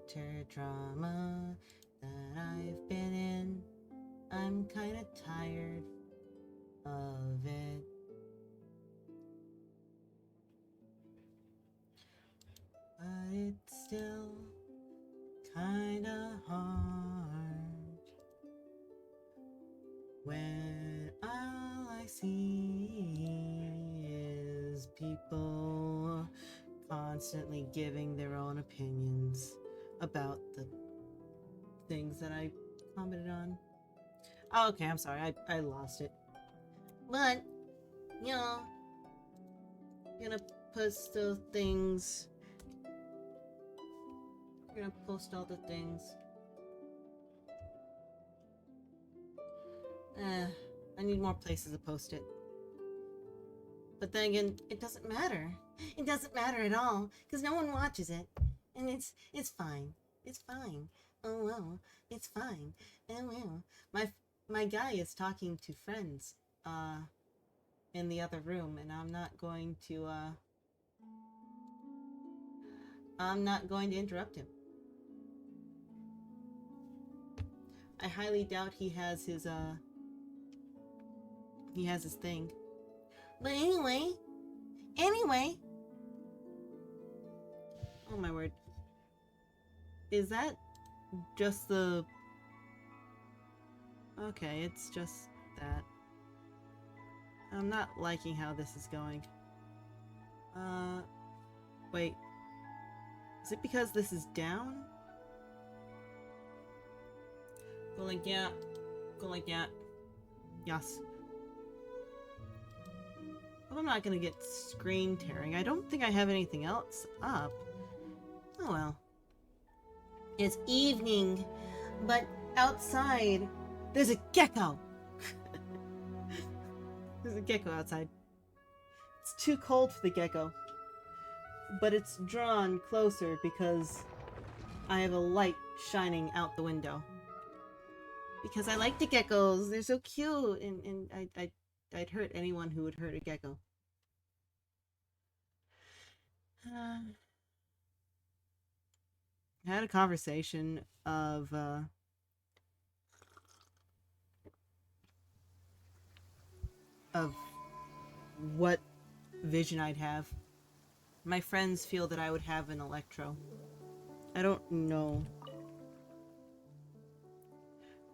winter drama that I've been in. I'm kinda tired of it. But it's still kinda hard when all I see is people constantly giving their own opinions about the things that I commented on. Oh, okay, I'm sorry, I lost it. But, you know, gonna post those things. Gonna post all the things. I need more places to post it. But then again, it doesn't matter. It doesn't matter at all, because no one watches it. And it's fine. It's fine. Oh well, it's fine. Oh well. My guy is talking to friends, in the other room, and I'm not going to interrupt him. I highly doubt he has his thing. But anyway, oh my word. Is that just the... Okay, it's just that. I'm not liking how this is going. Wait. Is it because this is down? Go like that. Go like that. Yes. Well, I'm not gonna get screen tearing. I don't think I have anything else up. Oh well. It's evening, but outside there's a gecko. There's a gecko outside. It's too cold for the gecko, but it's drawn closer because I have a light shining out the window. Because I like the geckos. They're so cute, and I'd hurt anyone who would hurt a gecko. I had a conversation of what vision I'd have. My friends feel that I would have an electro. I don't know.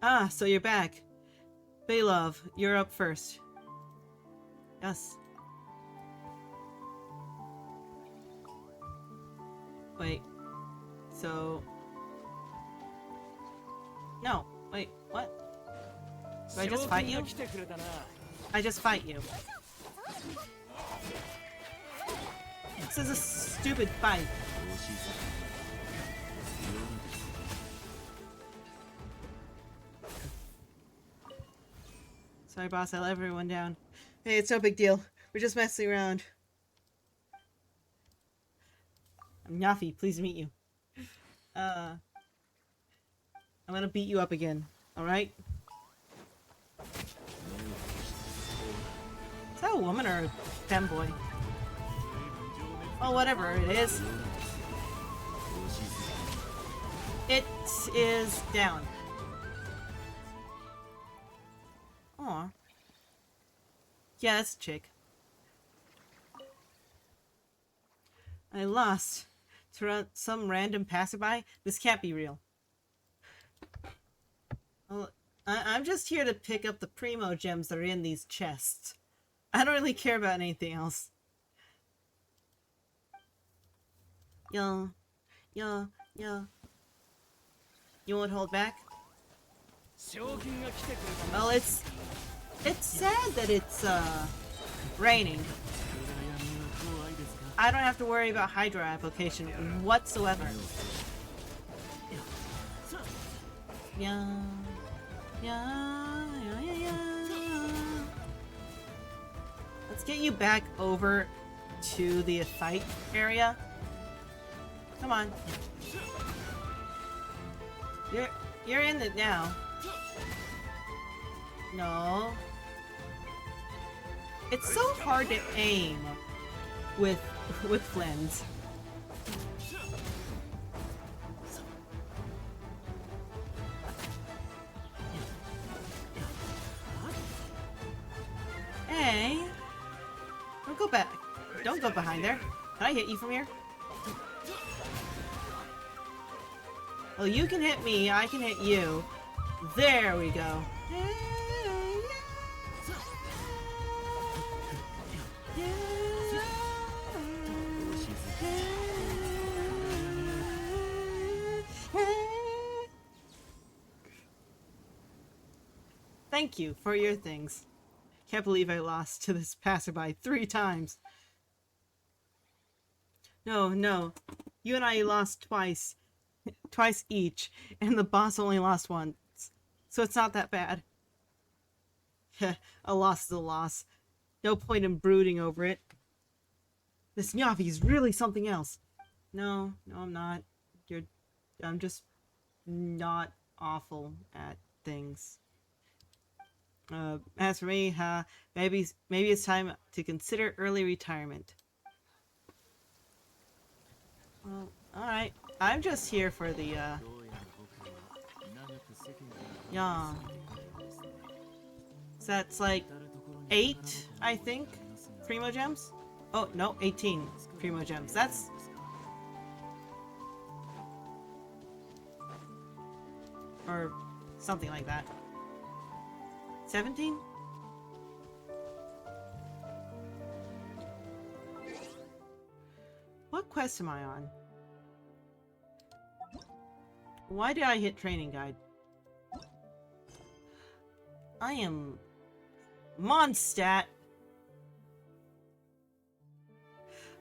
Ah, so you're back. Baylov, you're up first. Yes. Wait. So... No. Wait, what? Do I just fight you? I just fight you. This is a stupid fight. Sorry, boss, I let everyone down. Hey, it's no big deal. We're just messing around. I'm Yafi, pleased to meet you. I'm gonna beat you up again, alright? Is that a woman or a femboy? Oh, whatever it is. It is down. Aw. Yeah, that's a chick. I lost to some random passerby. This can't be real. Well, I'm just here to pick up the primo gems that are in these chests. I don't really care about anything else. Yo. You won't hold back? Well, it's sad that it's raining. I don't have to worry about Hydra application whatsoever. Yeah. Let's get you back over to the fight area. Come on. You're in it now. No. It's so hard to aim with Flins. Hey! Don't go back. Don't go behind there. Can I hit you from here? Well, you can hit me, I can hit you. There we go. Thank you for your things. Can't believe I lost to this passerby 3 times. No, no. You and I lost twice. Twice each. And the boss only lost once. So it's not that bad. A loss is a loss. No point in brooding over it. This Nyavi is really something else. No, I'm not. I'm just not awful at things. As for me, maybe it's time to consider early retirement. Well, alright. I'm just here for the, yeah. So that's like 8, I think, Primo Gems? Oh, no, 18 Primo Gems. That's... or something like that. 17? What quest am I on? Why did I hit training guide? I am... Mondstadt!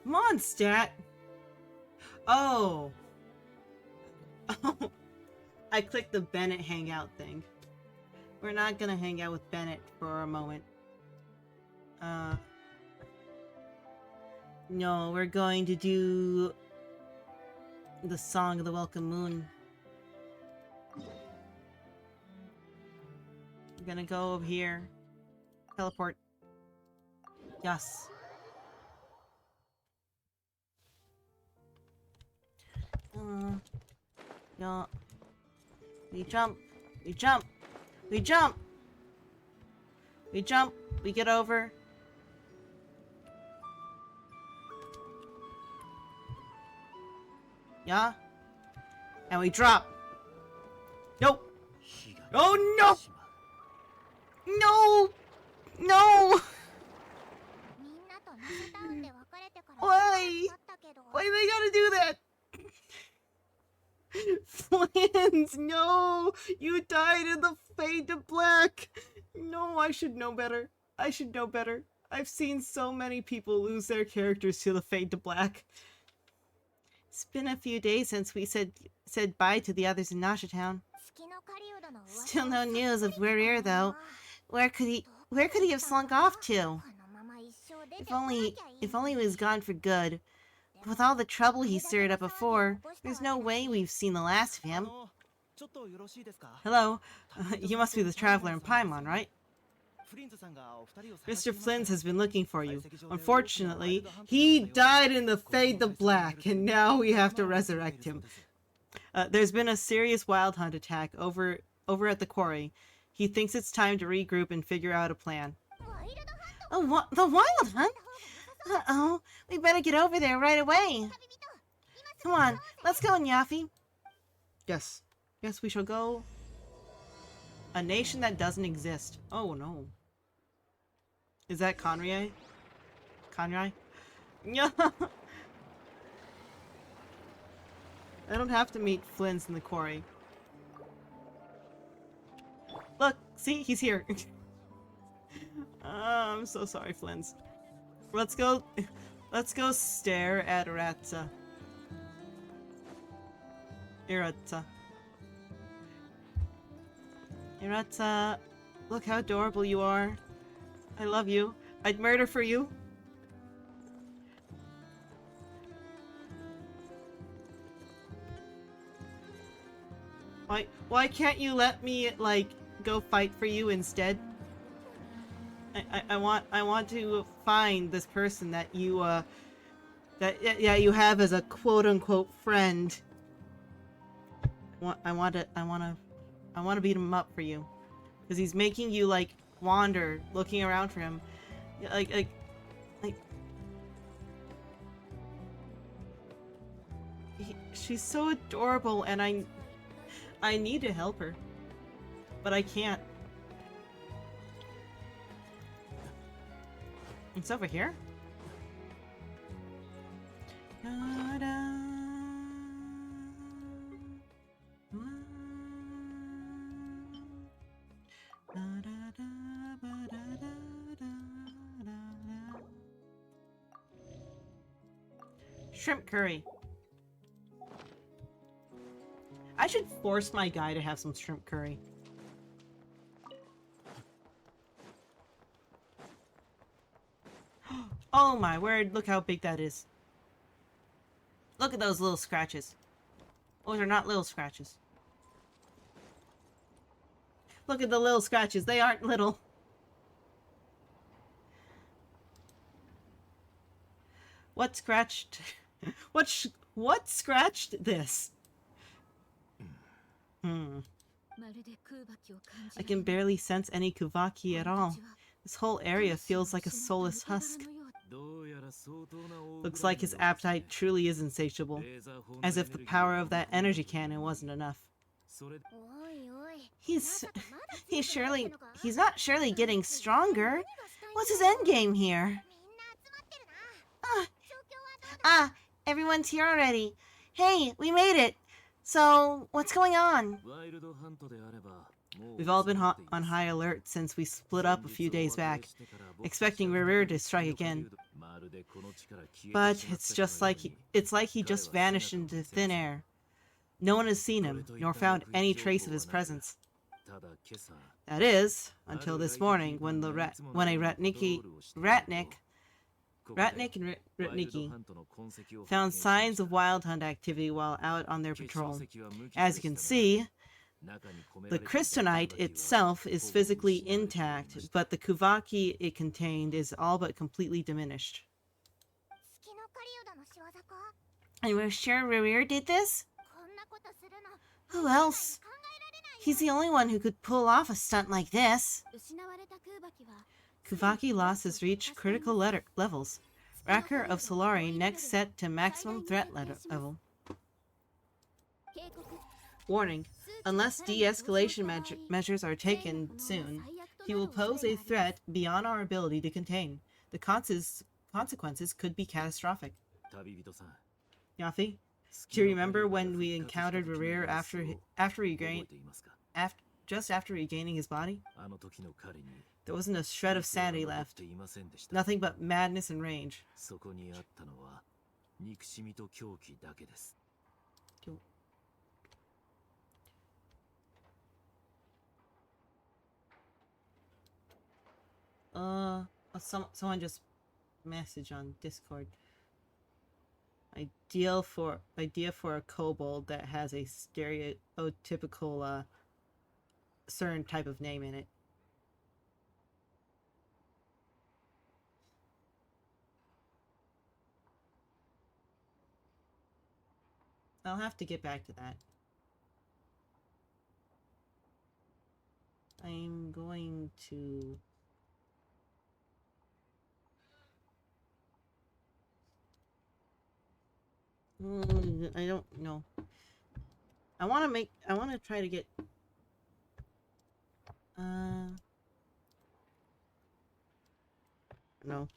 Mondstadt! Oh! Oh! I clicked the Bennett hangout thing. We're not gonna hang out with Bennett for a moment. No, we're going to do... the Song of the Welcome Moon. I'm gonna go over here. Teleport. Yes. No. We jump. We jump. We jump. We jump. We get over. Yeah. And we drop. Nope. Oh no! No! No! Why? Why do they gotta do that? Flans, no! You died in the Fade to Black! No, I should know better. I should know better. I've seen so many people lose their characters to the Fade to Black. It's been a few days since we said bye to the others in Nasha Town. Still no news of Warrior though. Where could he have slunk off to? If only he was gone for good. With all the trouble he stirred up before, there's no way we've seen the last of him. Hello, you must be the traveler in Paimon, right? Mr. Flynn has been looking for you. Unfortunately, he died in the Fade to Black, and now we have to resurrect him. There's been a serious wild hunt attack over at the quarry. He thinks it's time to regroup and figure out a plan. Oh, the wild hunt? Uh-oh, we better get over there right away. Come on, let's go, Nyafi. Yes. Yes, we shall go. A nation that doesn't exist. Oh, no. Is that Conrye? Conrye? Yeah. I don't have to meet Flynn's in the quarry. Look, see? He's here. I'm so sorry, Flynn's. Let's go stare at Iratsa. Iratsa, look how adorable you are. I love you. I'd murder for you. Why can't you let me, like, go fight for you instead? I want to find this person that you you have as a quote-unquote friend. I want to beat him up for you, because he's making you like wander, looking around for him. Like, like she's so adorable, and I need to help her, but I can't. It's over here. Shrimp curry. I should force my guy to have some shrimp curry. Oh my word, look how big that is. Look at those little scratches. Those are not little scratches. Look at the little scratches. They aren't little. What scratched? What scratched this? I can barely sense any Kuvaki at all. This whole area feels like a soulless husk. Looks like his appetite truly is insatiable, as if the power of that energy cannon wasn't enough. He's not surely getting stronger. What's his endgame here? Everyone's here already. Hey, we made it. So, what's going on? We've all been on high alert since we split up a few days back, expecting Rerir to strike again. But it's like he just vanished into thin air. No one has seen him, nor found any trace of his presence. That is, until this morning, when Ratnik and Ratniki found signs of wild hunt activity while out on their patrol. As you can see, the crystonite itself is physically intact, but the Kuvaki it contained is all but completely diminished. And we're sure Rerir did this? Who else? He's the only one who could pull off a stunt like this. Kuvaki losses reach critical levels. Racker of Solari next set to maximum threat level. Warning. Unless de-escalation measures are taken soon, he will pose a threat beyond our ability to contain. The consequences could be catastrophic. Yafi, do you remember when we encountered Rerir just after regaining his body? There wasn't a shred of sanity left. Nothing but madness and rage. Someone just message on Discord. Idea for a kobold that has a stereotypical certain type of name in it. I'll have to get back to that. I'm going to... I don't know. I want to try to get... No.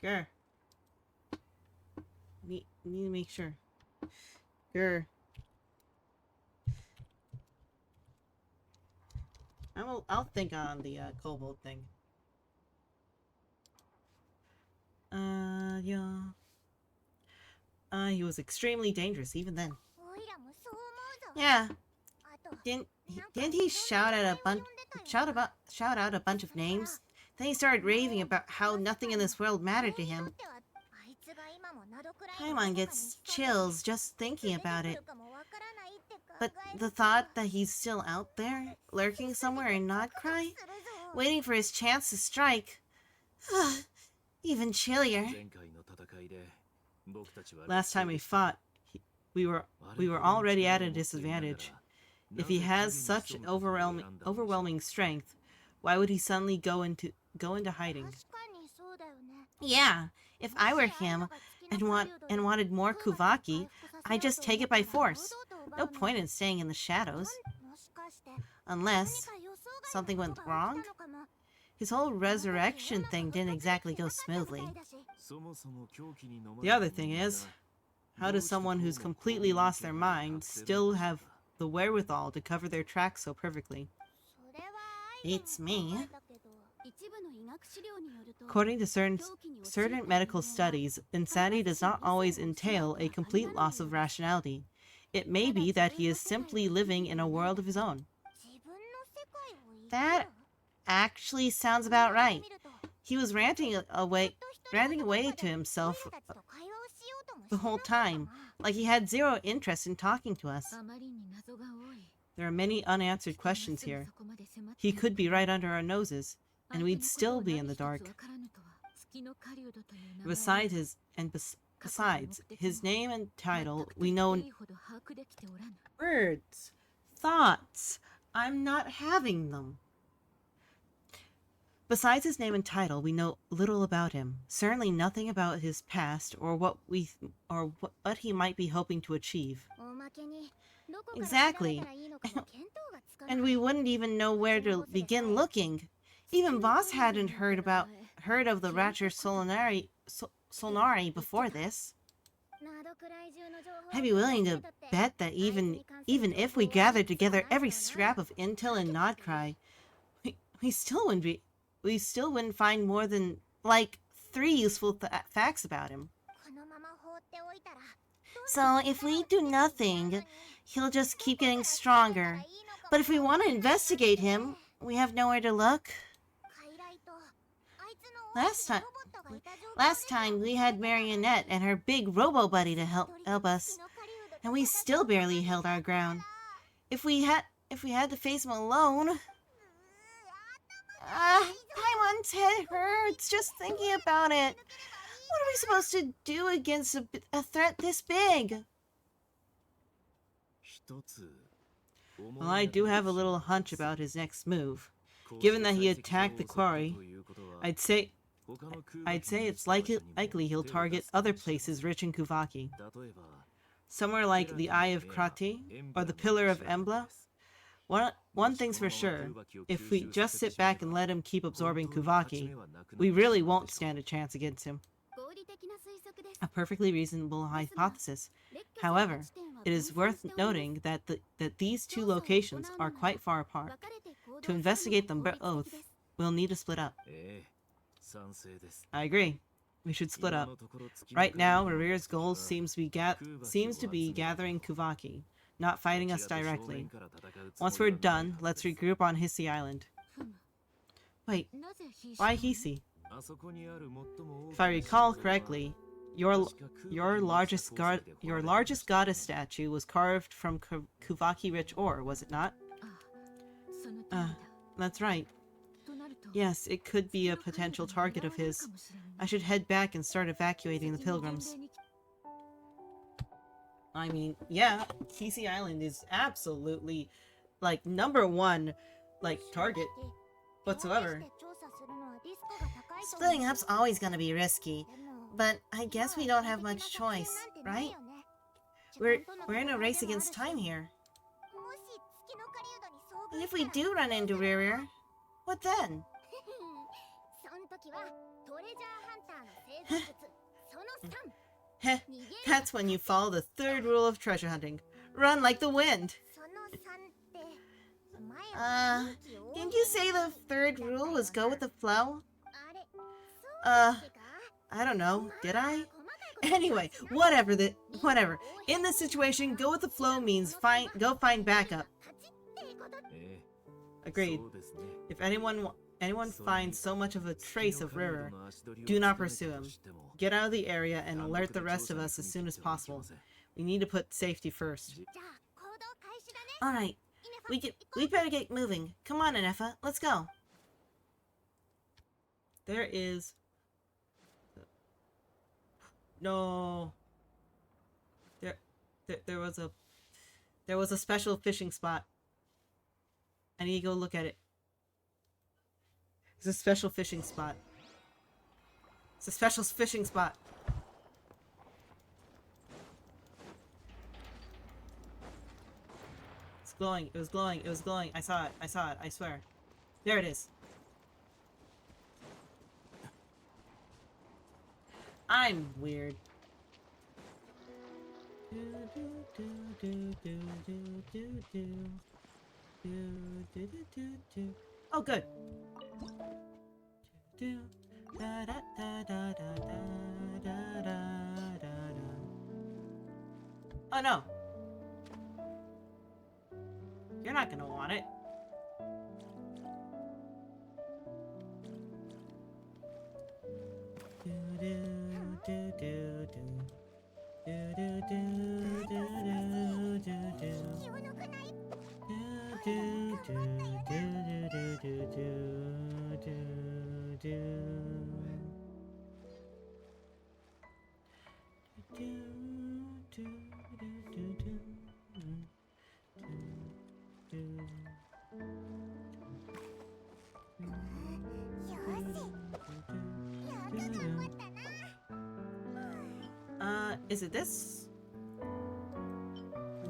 Grr. Need to make sure. Grr. I'll think on the kobold thing. Yeah. He was extremely dangerous even then. Yeah. Didn't he shout out a bunch of names? Then he started raving about how nothing in this world mattered to him. Paimon gets chills just thinking about it. But the thought that he's still out there, lurking somewhere in Nod Krai, waiting for his chance to strike, even chillier. Last time we fought, we were already at a disadvantage. If he has such overwhelming strength, Why would he suddenly go into hiding? Yeah, if I were him and wanted more Kuvaki, I'd just take it by force. No point in staying in the shadows. Unless something went wrong? His whole resurrection thing didn't exactly go smoothly. The other thing is, how does someone who's completely lost their mind still have the wherewithal to cover their tracks so perfectly? It's me. According to certain medical studies, insanity does not always entail a complete loss of rationality. It may be that he is simply living in a world of his own. That actually sounds about right. He was ranting away to himself the whole time, like he had zero interest in talking to us. There are many unanswered questions here. He could be right under our noses, and we'd still be in the dark. Besides his name and title, we know words, thoughts. I'm not having them. Besides his name and title, we know little about him. Certainly nothing about his past or what he might be hoping to achieve. Exactly. And we wouldn't even know where to begin looking. Even Boss hadn't heard of the Ratcher Solnari before this. I'd be willing to bet that even if we gathered together every scrap of intel in Nod Krai, we still wouldn't find more than like 3 useful facts about him. So if we do nothing, he'll just keep getting stronger. But if we want to investigate him, we have nowhere to look. Last time we had Marionette and her big robo buddy to help us, and we still barely held our ground. If we had to face him alone, Paimon's head hurts just thinking about it. What are we supposed to do against a threat this big? Well, I do have a little hunch about his next move. Given that he attacked the quarry, I'd say it's likely he'll target other places rich in Kuvaki. Somewhere like the Eye of Krati or the Pillar of Embla. One thing's for sure, if we just sit back and let him keep absorbing Kuvaki, we really won't stand a chance against him. A perfectly reasonable hypothesis. However, it is worth noting that these two locations are quite far apart. To investigate them both, we'll need to split up. I agree. We should split up. Right now, Revera's goal seems to be gathering Kuvaki, not fighting us directly. Once we're done, let's regroup on Hissy Island. Wait, why Hissy? If I recall correctly, your largest goddess statue was carved from Kuvaki-rich ore, was it not? That's right. Yes, it could be a potential target of his. I should head back and start evacuating the pilgrims. I mean, yeah, Hissy Island is absolutely, like, #1, like, target whatsoever. Splitting up's always gonna be risky, but I guess we don't have much choice, right? We're in a race against time here. And if we do run into Rear, what then? Heh, that's when you follow the 3rd rule of treasure hunting. Run like the wind! Didn't you say the 3rd rule was go with the flow? I don't know, did I? Anyway, whatever. In this situation, go with the flow means go find backup. Agreed. If anyone finds so much of a trace of River, do not pursue him. Get out of the area and alert the rest of us as soon as possible. We need to put safety first. Alright, we better get moving. Come on, Inefa, let's go. There is... No. There was a special fishing spot. I need to go look at it. It's a special fishing spot. It's a special fishing spot. It's glowing. It was glowing. It was glowing. I saw it. I saw it. I swear. There it is. I'm weird. Oh, good. Oh no. You're not gonna want it. Is it this?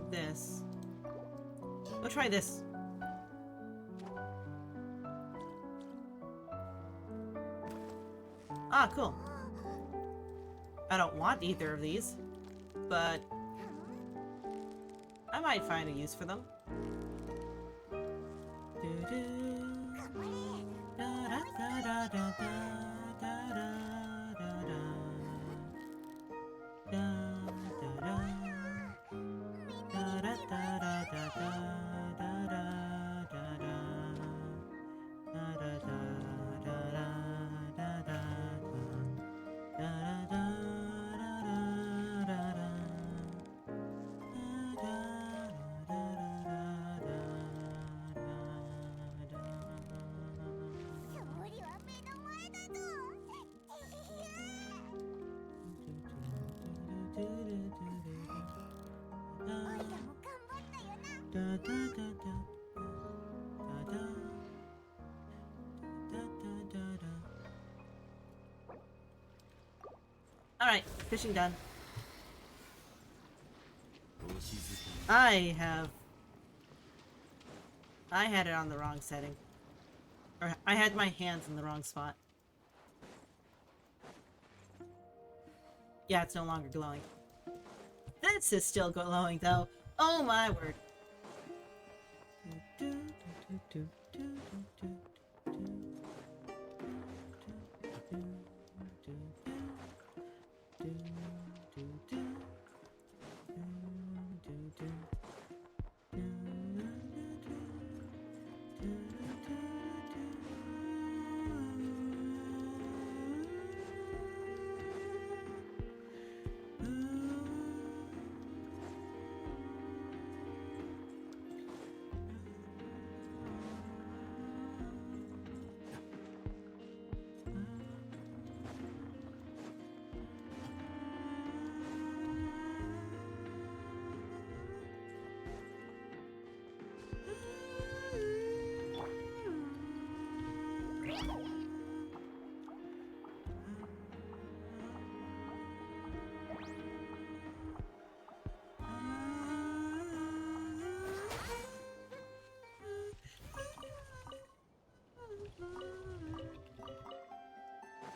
This. We'll try this. Ah, cool. I don't want either of these, but I might find a use for them. Alright, fishing done. I had it on the wrong setting. Or I had my hands in the wrong spot. Yeah, it's no longer glowing. This is still glowing though. Oh my word.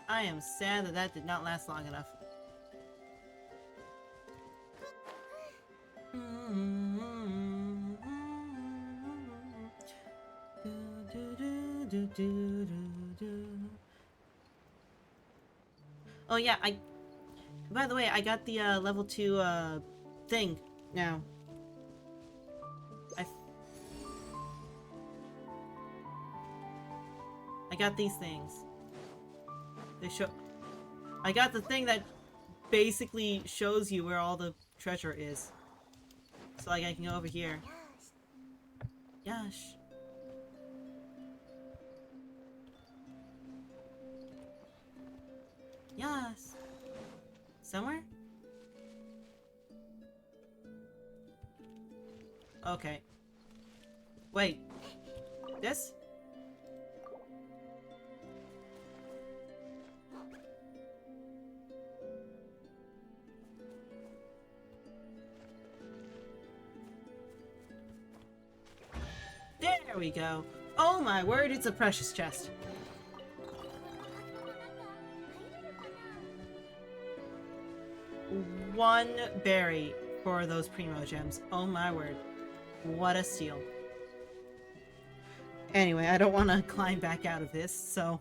I am sad that that did not last long enough. Oh yeah, by the way, I got the level 2 thing now. I got these things. They show. I got the thing that basically shows you where all the treasure is. So like I can go over here. Yash. Yes. Somewhere? Okay. Wait. This? we go. Oh my word, it's a precious chest. One berry for those primo gems. Oh my word. What a steal. Anyway, I don't want to climb back out of this, so...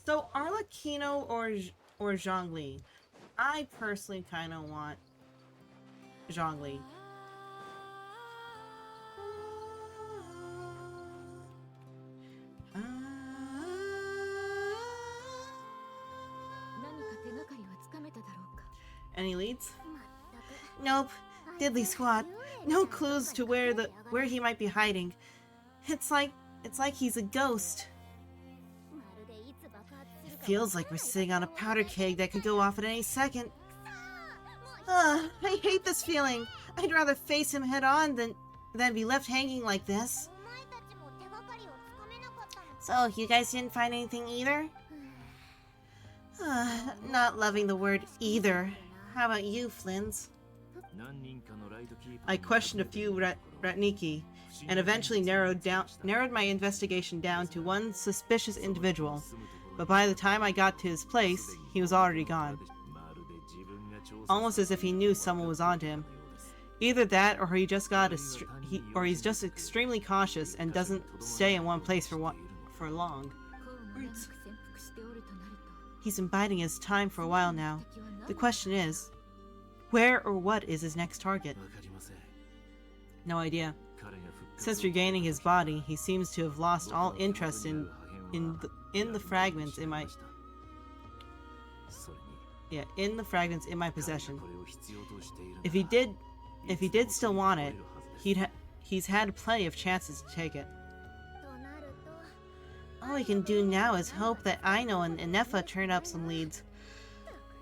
So, Arlecchino or Zhongli? I personally kind of want Zhongli. Any leads? Nope. Diddly squat. No clues to where he might be hiding. It's like he's a ghost. It feels like we're sitting on a powder keg that could go off at any second. I hate this feeling. I'd rather face him head on than be left hanging like this. So, you guys didn't find anything either? Not loving the word either. How about you, Flins? I questioned a few Ratniki, and eventually narrowed my investigation down to one suspicious individual. But by the time I got to his place, he was already gone. Almost as if he knew someone was onto him. Either that, or he's just extremely cautious and doesn't stay in one place for long. He's been biding his time for a while now. The question is, where or what is his next target? No idea. Since regaining his body, he seems to have lost all interest in the fragments in my possession. If he did still want it, he's had plenty of chances to take it. All we can do now is hope that Aino and Inefa turn up some leads.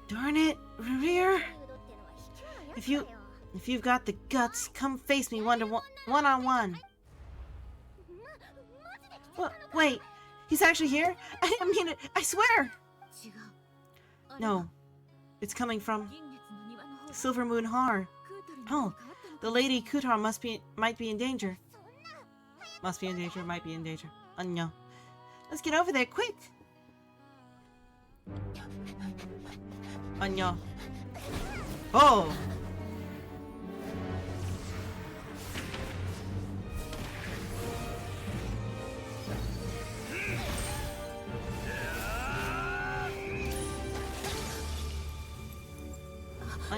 Darn it, Rear! If you've got the guts, come face me one-on-one. Wait, he's actually here? I mean it, I swear! No, it's coming from Silver Moon Har. Oh, the Lady Kutar might be in danger. Might be in danger. No. Let's get over there, quick! No. Oh!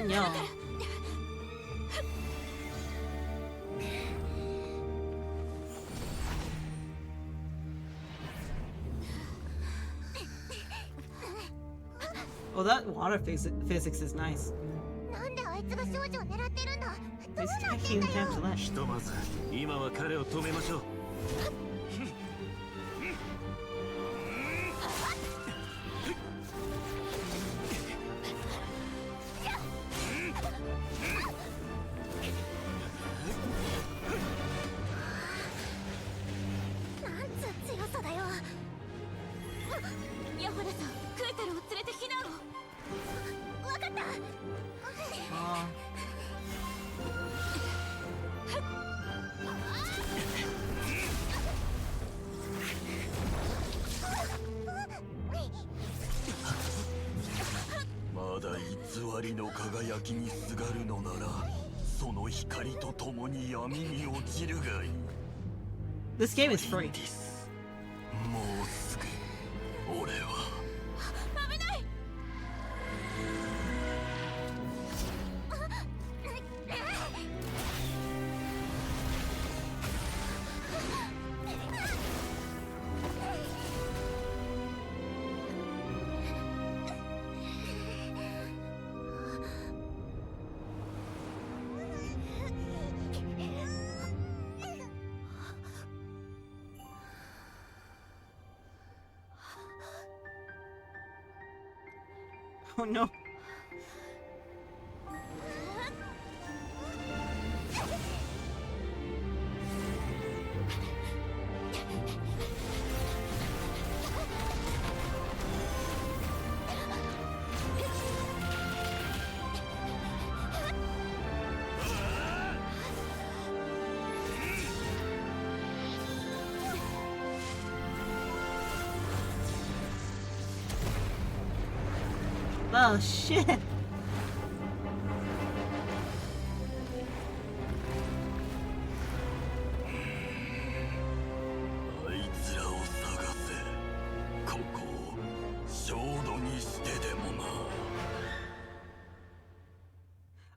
No. Well, that water physics is nice. He's attacking the capsule. This game is free. Oh no. Oh, shit.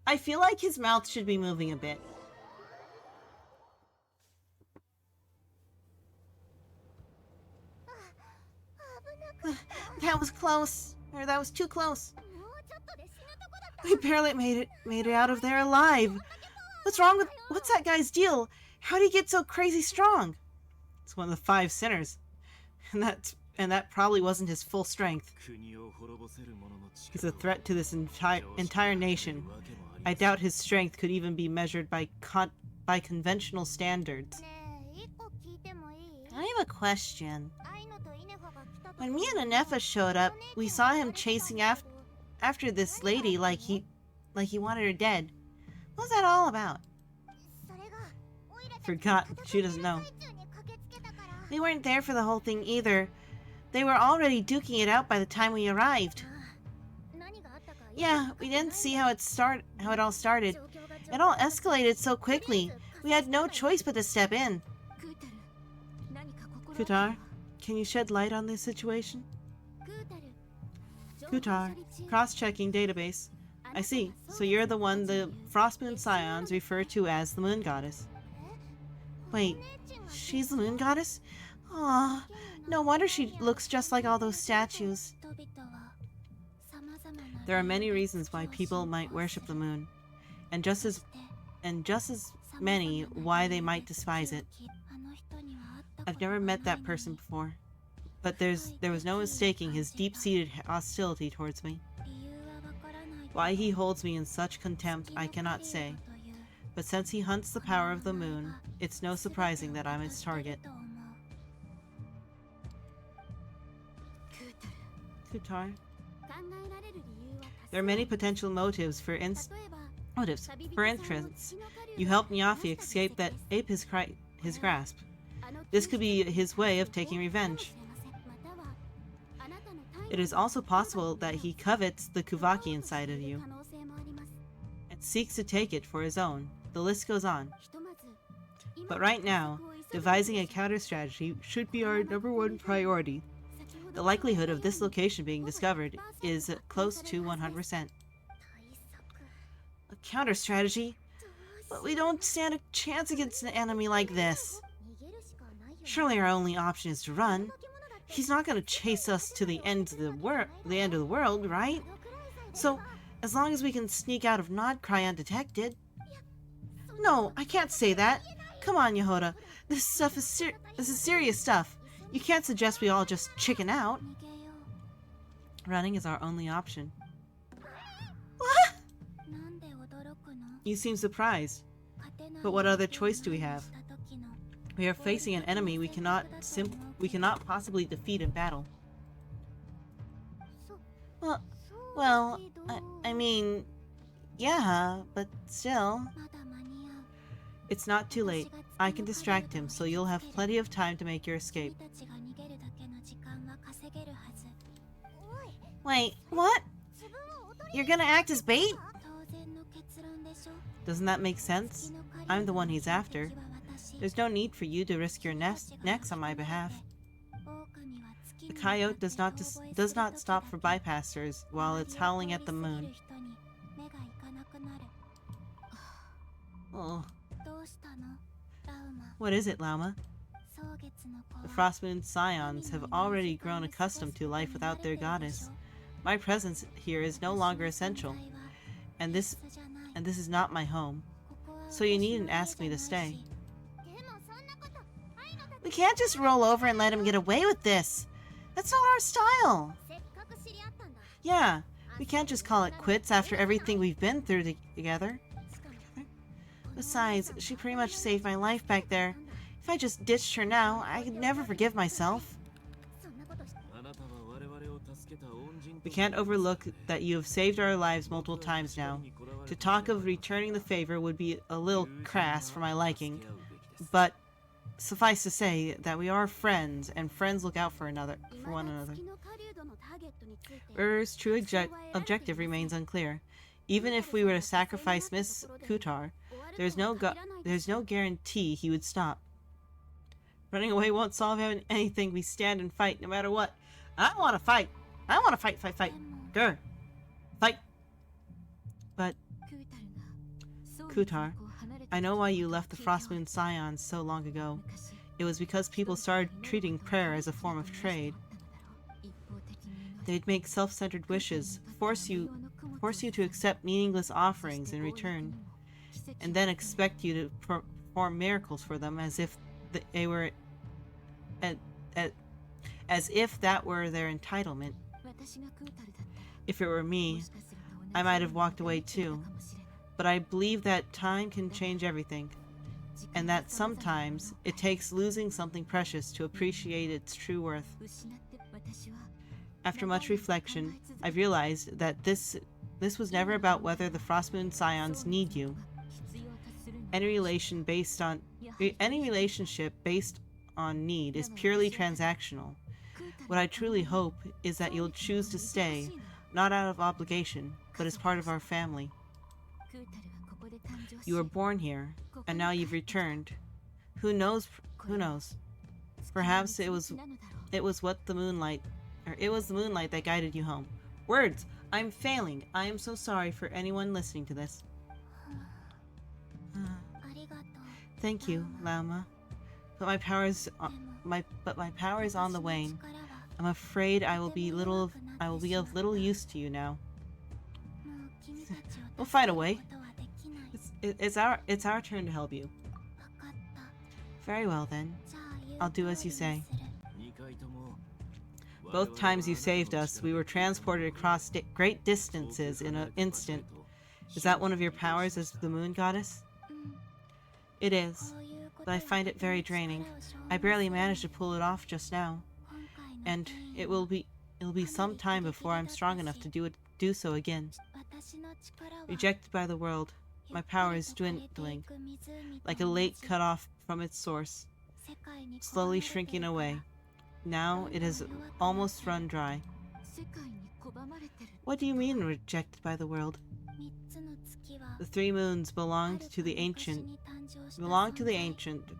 I feel like his mouth should be moving a bit. That was close. Or that was too close. We barely made it out of there alive. What's that guy's deal? How did he get so crazy strong? It's one of the 5 sinners. And that probably wasn't his full strength. He's a threat to this entire nation. I doubt his strength could even be measured by conventional standards. I have a question. When me and Anefa showed up, we saw him chasing after this lady like he wanted her dead. What was that all about? Forgot. She doesn't know. We weren't there for the whole thing either. They were already duking it out by the time we arrived. Yeah, we didn't see how it all started. It all escalated so quickly. We had no choice but to step in. Kutar, can you shed light on this situation? Kutar, cross-checking database. I see. So you're the one the Frostmoon Scions refer to as the Moon Goddess. Wait, she's the Moon Goddess? Aw, no wonder she looks just like all those statues. There are many reasons why people might worship the moon, and just as many why they might despise it. I've never met that person before, but there was no mistaking his deep-seated hostility towards me. Why he holds me in such contempt I cannot say, but since he hunts the power of the moon, it's no surprising that I'm its target. Kutar. There are many potential motives for instance, you helped Nyafi escape his grasp. This could be his way of taking revenge. It is also possible that he covets the Kuvaki inside of you and seeks to take it for his own. The list goes on. But right now, devising a counter-strategy should be our #1 priority. The likelihood of this location being discovered is close to 100%. A counter-strategy? But we don't stand a chance against an enemy like this. Surely our only option is to run. He's not going to chase us to the end of the world, right? So, as long as we can sneak out of Nod Krai undetected. No, I can't say that. Come on, Yehoda. This is serious stuff. You can't suggest we all just chicken out. Running is our only option. What? You seem surprised. But what other choice do we have? We are facing an enemy we cannot possibly defeat in battle. Well, I mean, yeah, but still. It's not too late. I can distract him, so you'll have plenty of time to make your escape. Wait, what? You're gonna act as bait? Doesn't that make sense? I'm the one he's after. There's no need for you to risk your necks on my behalf. The coyote does not stop for bypassers while it's howling at the moon. Oh. What is it, Lauma? The Frostmoon Scions have already grown accustomed to life without their goddess. My presence here is no longer essential, and this is not my home. So you needn't ask me to stay. We can't just roll over and let him get away with this. That's not our style. Yeah, we can't just call it quits after everything we've been through together. Besides, she pretty much saved my life back there. If I just ditched her now, I could never forgive myself. We can't overlook that you have saved our lives multiple times now. To talk of returning the favor would be a little crass for my liking, but suffice to say that we are friends, and friends look out for one another. Ur's true objective remains unclear. Even if we were to sacrifice Miss Kutar, there's no guarantee he would stop. Running away won't solve anything. We stand and fight no matter what. I want to fight. I want to fight. Grr. Fight. But Kutar, I know why you left the Frostmoon Scions so long ago. It was because people started treating prayer as a form of trade. They'd make self-centered wishes, force you to accept meaningless offerings in return, and then expect you to perform miracles for them as if they were as if that were their entitlement. If it were me, I might have walked away too. But I believe that time can change everything, and that sometimes it takes losing something precious to appreciate its true worth. After much reflection, I've realized that this was never about whether the Frostmoon Scions need you. Any relationship based on need is purely transactional. What I truly hope is that you'll choose to stay, not out of obligation, but as part of our family. You were born here, and now you've returned. Who knows? Perhaps it was the moonlight that guided you home. Words! I'm failing. I am so sorry for anyone listening to this. Thank you, Lauma. But my power is on the wane. I'm afraid I will be of little use to you now. We'll find a way. It's our turn to help you. Very well then. I'll do as you say. Both times you saved us, we were transported across great distances in an instant. Is that one of your powers as the moon goddess? It is, but I find it very draining. I barely managed to pull it off just now, and it'll be some time before I'm strong enough to do so again. Rejected by the world, my power is dwindling, like a lake cut off from its source, slowly shrinking away. Now it has almost run dry. What do you mean, rejected by the world? The 3 moons belonged to the ancient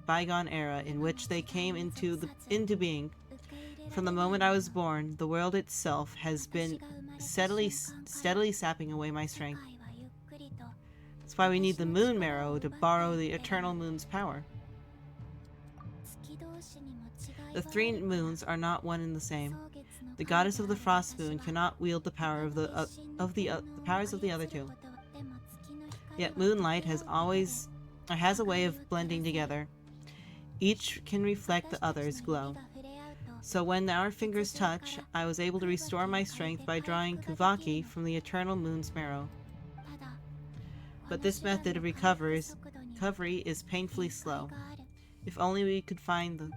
bygone era in which they came into being. From the moment I was born, the world itself has been steadily sapping away my strength. That's why we need the moon marrow to borrow the eternal moon's power. The 3 moons are not one and the same. The goddess of the frost moon cannot wield the power of the powers of the other 2. Yet moonlight has a way of blending together. Each can reflect the other's glow. So when our fingers touch, I was able to restore my strength by drawing Kuvaki from the eternal moon's marrow. But this method of recovery is painfully slow. If only we could find the...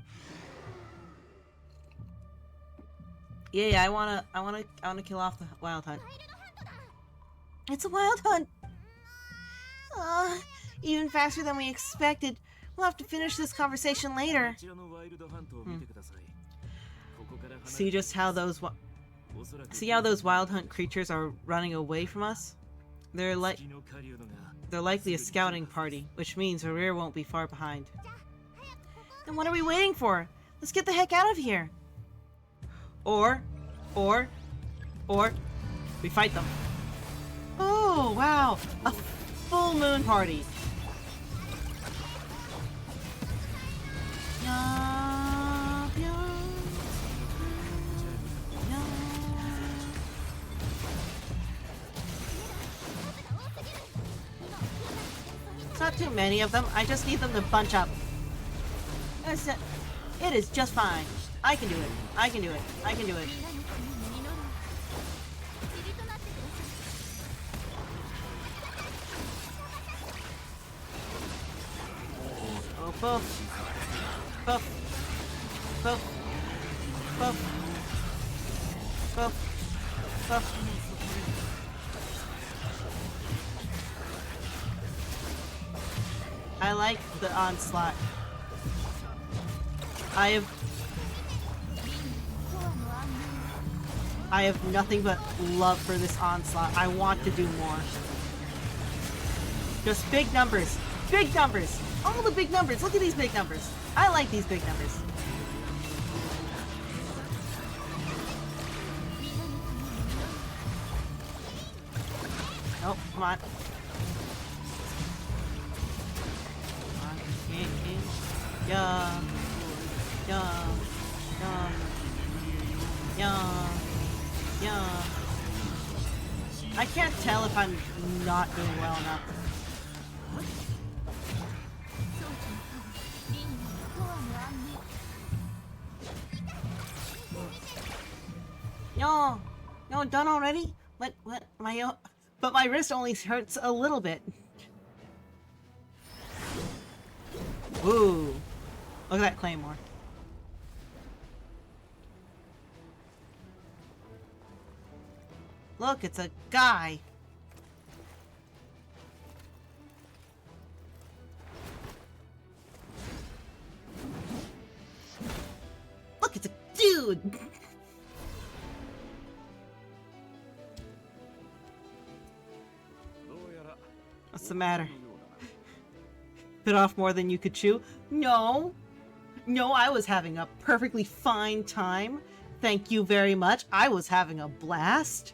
Yeah, I wanna kill off the wild hunt. It's a wild hunt! Even faster than we expected. We'll have to finish this conversation later. See how those wild hunt creatures are running away from us? They're likely a scouting party, which means our rear won't be far behind. Then what are we waiting for? Let's get the heck out of here! Or we fight them. Oh, wow! A full moon party! It's not too many of them. I just need them to bunch up. It is just fine. I can do it. I can do it. I can do it. Oh, poof. Poof. Poof. Poof. Poof. Poof. I like the onslaught. I have nothing but love for this onslaught. I want to do more. Just big numbers. Big numbers. All the big numbers. Look at these big numbers. I like these big numbers. Oh, come on. Yeah. Yeah. Yeah. Yeah. Yeah. I can't tell if I'm not doing well enough. No. No, done already? What? But my wrist only hurts a little bit. Ooh. Look at that claymore. Look, it's a guy. Look, it's a dude. What's the matter? Bit off more than you could chew? No. No, I was having a perfectly fine time. Thank you very much. I was having a blast.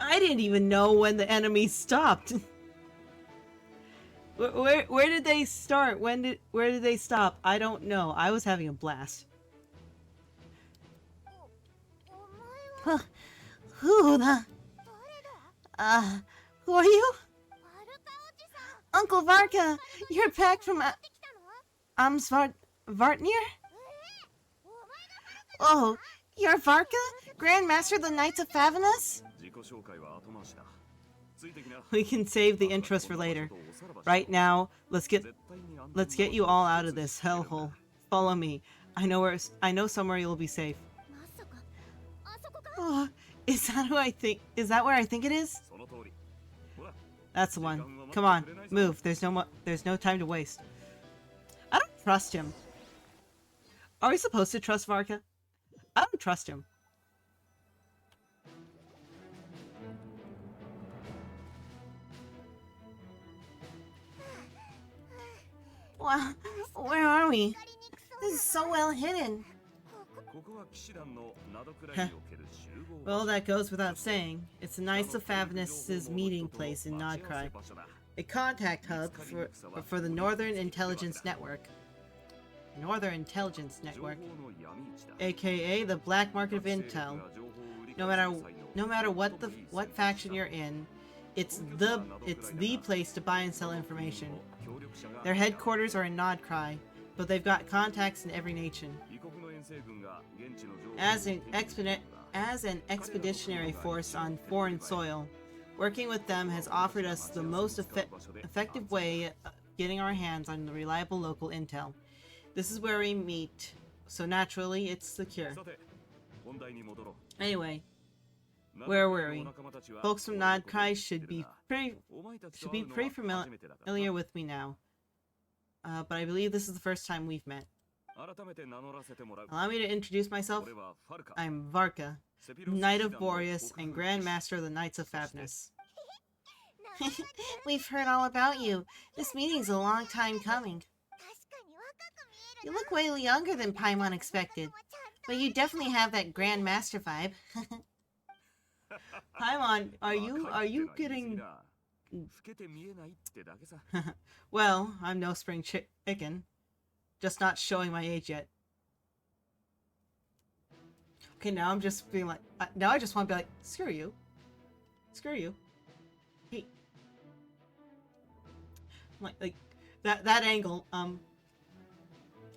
I didn't even know when the enemy stopped. Where did they start? Where did they stop? I don't know. I was having a blast. Who are you? Uncle Varka, you're back from Vartnir? Oh, you're Varka? Grand Master of the Knights of Favenus? We can save the intros for later. Right now, let's get you all out of this hellhole. Follow me. I know somewhere you'll be safe. Oh, is that where I think it is? That's the one. Come on, move. There's no time to waste. I don't trust him. Are we supposed to trust Varka? I don't trust him. Wow, where are we? This is so well hidden. Well, that goes without saying. It's the Knights of Favenus' meeting place in Nod Krai, a contact hub for the Northern Intelligence Network. AKA the black market of intel. No matter what faction you're in, it's the place to buy and sell information. Their headquarters are in Nod Krai, but they've got contacts in every nation. As an expeditionary force on foreign soil, working with them has offered us the most effective way of getting our hands on reliable local intel. This is where we meet, so naturally it's secure. Anyway, where were we? Folks from Nod Krai should be pretty familiar with me now. But I believe this is the first time we've met. Allow me to introduce myself. I'm Varka, Knight of Boreas and Grand Master of the Knights of Favenus. We've heard all about you. This meeting's a long time coming. You look way younger than Paimon expected, but you definitely have that Grand Master vibe. Paimon, are you getting... Well, I'm no spring chicken. Just not showing my age yet. Okay, now I'm just being like... now I just want to be like, screw you. Screw you. Hey. Like that angle,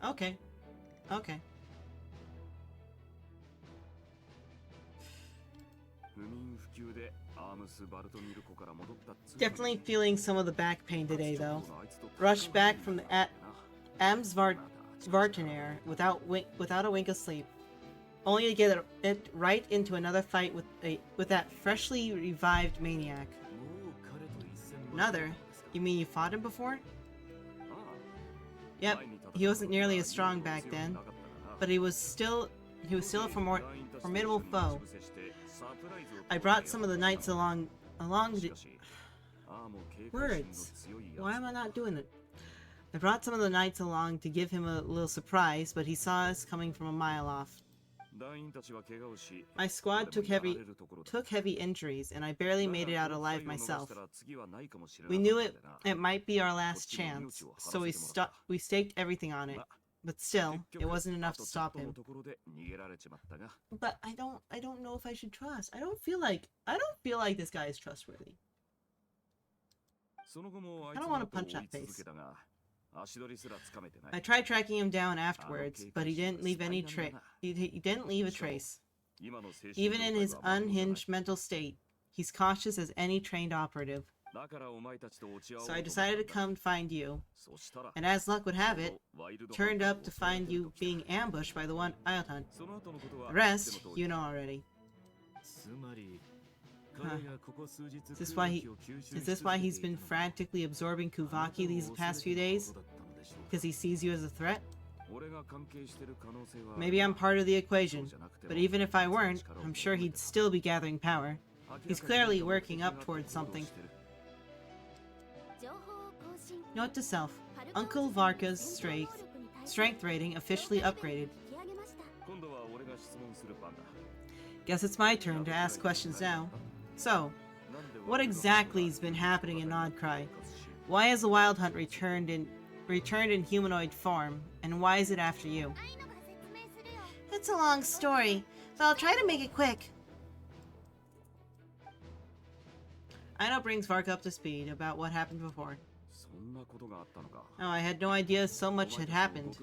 okay. Okay. Definitely feeling some of the back pain today, though. Rushed back from the Vartnir without a wink of sleep, only to get it right into another fight with that freshly revived maniac. Another? You mean you fought him before? Yep, he wasn't nearly as strong back then, but he he was still a formidable foe. I brought some of the knights along to... Words. Why am I not doing it? I brought some of the knights along to give him a little surprise, but he saw us coming from a mile off. My squad took heavy injuries, and I barely made it out alive myself. We knew it might be our last chance, so we staked everything on it. But still, it wasn't enough to stop him. But I don't know if I should trust. I don't feel like this guy is trustworthy. I don't want to punch that face. I tried tracking him down afterwards, but he didn't leave any he didn't leave a trace. Even in his unhinged mental state, he's cautious as any trained operative. So I decided to come find you, and as luck would have it, turned up to find you being ambushed by the Wild Hunt. The rest, you know already. Huh. Is this why he's been frantically absorbing Kuvaki these past few days? Because he sees you as a threat? Maybe I'm part of the equation, but even if I weren't, I'm sure he'd still be gathering power. He's clearly working up towards something. Note to self, Uncle Varka's strength rating officially upgraded. Guess it's my turn to ask questions now. So, what exactly has been happening in Nod Krai? Why has the Wild Hunt returned in humanoid form, and why is it after you? It's a long story, but I'll try to make it quick. Aino brings Varka up to speed about what happened before. Oh, I had no idea so much had happened.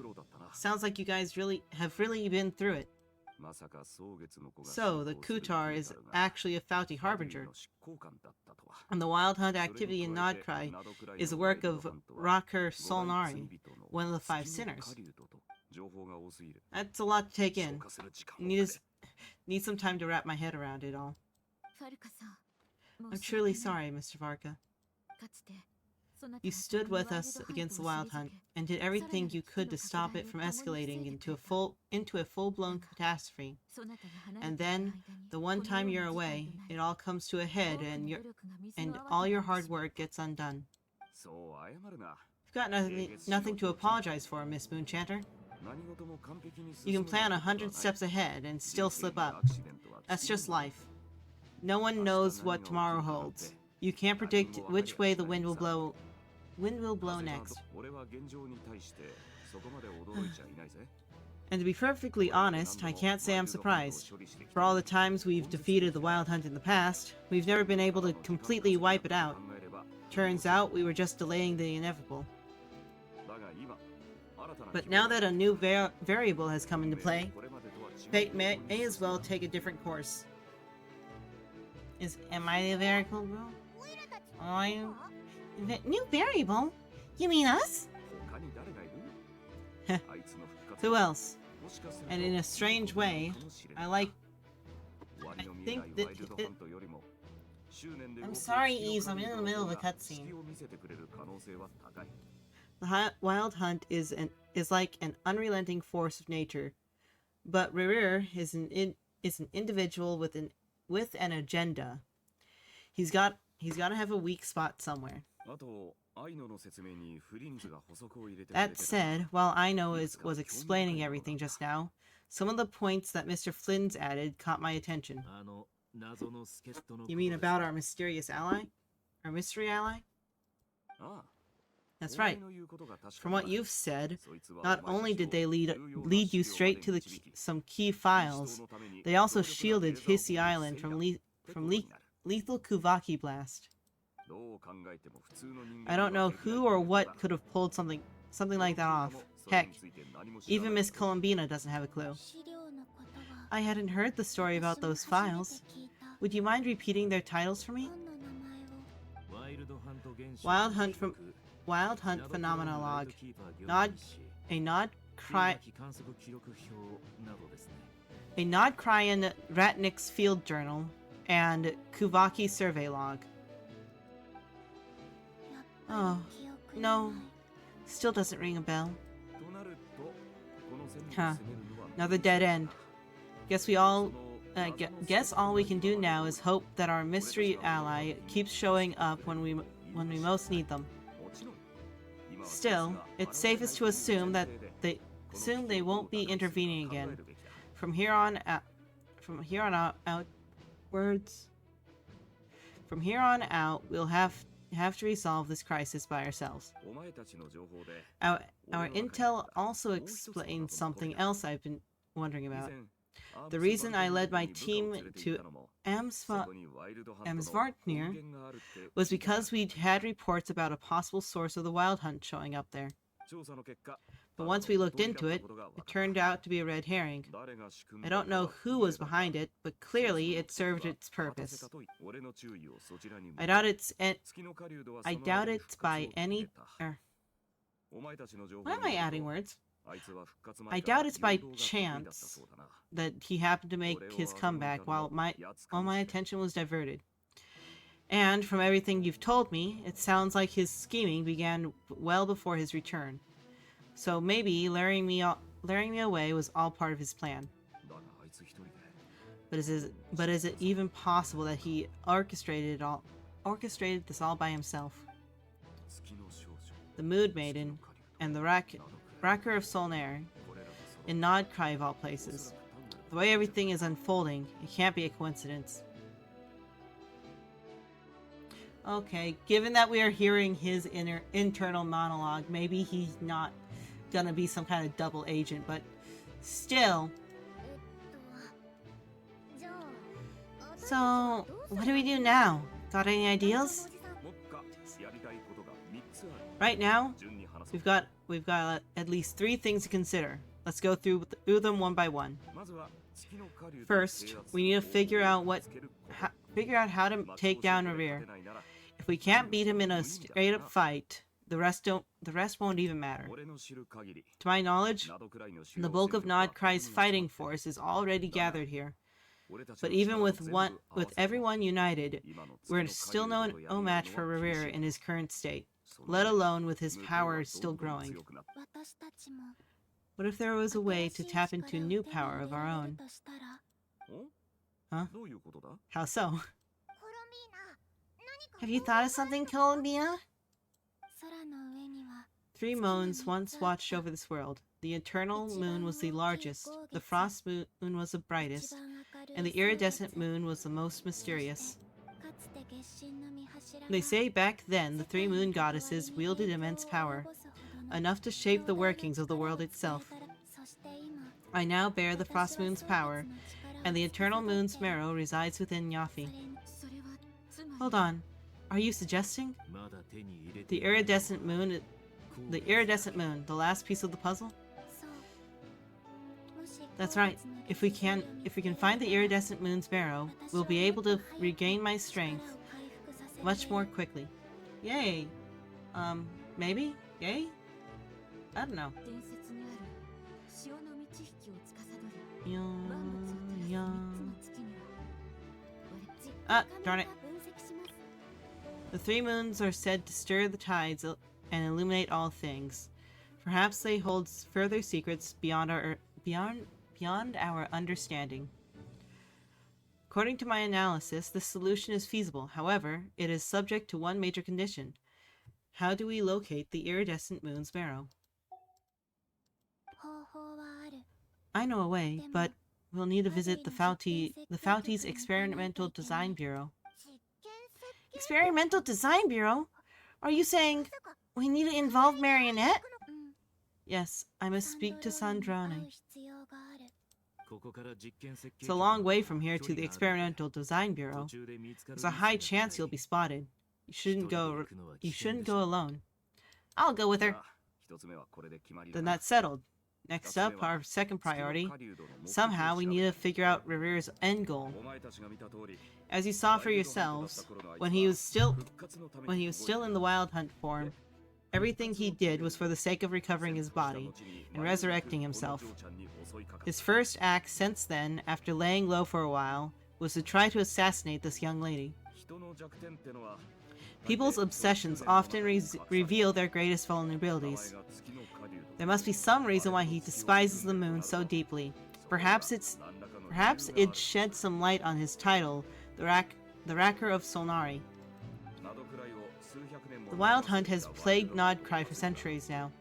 Sounds like you guys have really been through it. So, the Kutar is actually a Fauti Harbinger. And the Wild Hunt activity in Nod Krai is the work of Raker Solnari, one of the 5 sinners. That's a lot to take in. Need some time to wrap my head around it all. I'm truly sorry, Mr. Varka. You stood with us against the Wild Hunt, and did everything you could to stop it from escalating into a full-blown catastrophe. And then, the one time you're away, it all comes to a head, and all your hard work gets undone. You've got nothing to apologize for, Miss Moonchanter. You can plan 100 steps ahead and still slip up. That's just life. No one knows what tomorrow holds. You can't predict which way the wind will blow next. And to be perfectly honest, I can't say I'm surprised. For all the times we've defeated the Wild Hunt in the past, we've never been able to completely wipe it out. Turns out we were just delaying the inevitable. But now that a new variable has come into play, fate may as well take a different course. Am I the variable? Are you? New variable? You mean us? Who else? And in a strange way, I think that I'm sorry, Eves, I'm in the middle of a cutscene. The Wild Hunt is like an unrelenting force of nature, but Rerir is an individual with an agenda. He's got to have a weak spot somewhere. That said, while Aino was explaining everything just now, some of the points that Mr. Flynn's added caught my attention. You mean about our mysterious ally? Our mystery ally? That's right. From what you've said, not only did they lead you straight to some key files, they also shielded Hissy Island from lethal Kuvaki blast. I don't know who or what could have pulled something like that off. Heck, even Miss Columbina doesn't have a clue. I hadn't heard the story about those files. Would you mind repeating their titles for me? Wild Hunt Phenomenologue, a Nod Kraian Ratnik's Field Journal, and Kuvaki Survey Log. Oh, no. Still doesn't ring a bell. Huh. Another dead end. Guess all we can do now is hope that our mystery ally keeps showing up when we most need them. Still, it's safest to assume that they won't be intervening again. From here on out, we'll have to resolve this crisis by ourselves. Our intel also explains something else I've been wondering about. The reason I led my team to Amsvartnir was because we'd had reports about a possible source of the wild hunt showing up there. But once we looked into it, it turned out to be a red herring. I don't know who was behind it, but clearly it served its purpose. I doubt it's by any... why am I adding words? I doubt it's by chance that he happened to make his comeback while my attention was diverted. And from everything you've told me, it sounds like his scheming began well before his return. So maybe luring me away was all part of his plan. But is it even possible that he orchestrated this all by himself? The Mood Maiden and the Racker of Solnair in Nod Krai of all places. The way everything is unfolding, it can't be a coincidence. Okay, given that we are hearing his internal monologue, maybe he's not gonna be some kind of double agent, but still. So, what do we do now? Got any ideas? Right now, we've got at least 3 things to consider. Let's go through them one by one. First, we need to figure out how to take down Revere. If we can't beat him in a straight-up fight, the rest won't even matter. To my knowledge, the bulk of Nod Krai's fighting force is already gathered here. But even with everyone united, we're still no match for Revere in his current state, let alone with his power still growing. What if there was a way to tap into new power of our own? Huh? How so? Have you thought of something, Columbia? 3 moons once watched over this world. The eternal moon was the largest, the frost moon was the brightest, and the iridescent moon was the most mysterious. They say back then the 3 moon goddesses wielded immense power, enough to shape the workings of the world itself. I now bear the frost moon's power, and the eternal moon's marrow resides within Yafi. Hold on, are you suggesting? The iridescent moon, the last piece of the puzzle? That's right. If we can find the iridescent moon's marrow, we'll be able to regain my strength much more quickly. Yay. Maybe? Yay? I don't know. Ah, darn it. The 3 moons are said to stir the tides and illuminate all things. Perhaps they hold further secrets beyond our understanding. According to my analysis, this solution is feasible. However, it is subject to one major condition. How do we locate the iridescent moon's marrow? I know a way, but we'll need to visit the Fauti's Experimental Design Bureau. Experimental Design Bureau? Are you saying we need to involve Marionette? Yes, I must speak to Sandrane. It's a long way from here to the Experimental Design Bureau. There's a high chance you'll be spotted. You shouldn't go alone. I'll go with her. Then that's settled. Next up, our second priority. Somehow we need to figure out Revere's end goal. As you saw for yourselves, when he was still in the Wild Hunt form, everything he did was for the sake of recovering his body and resurrecting himself. His first act since then, after laying low for a while, was to try to assassinate this young lady. People's obsessions often reveal their greatest vulnerabilities. There must be some reason why he despises the moon so deeply. Perhaps Perhaps it'd shed some light on his title, the Racker of Solnari. The Wild Hunt has plagued Nod Krai for centuries now.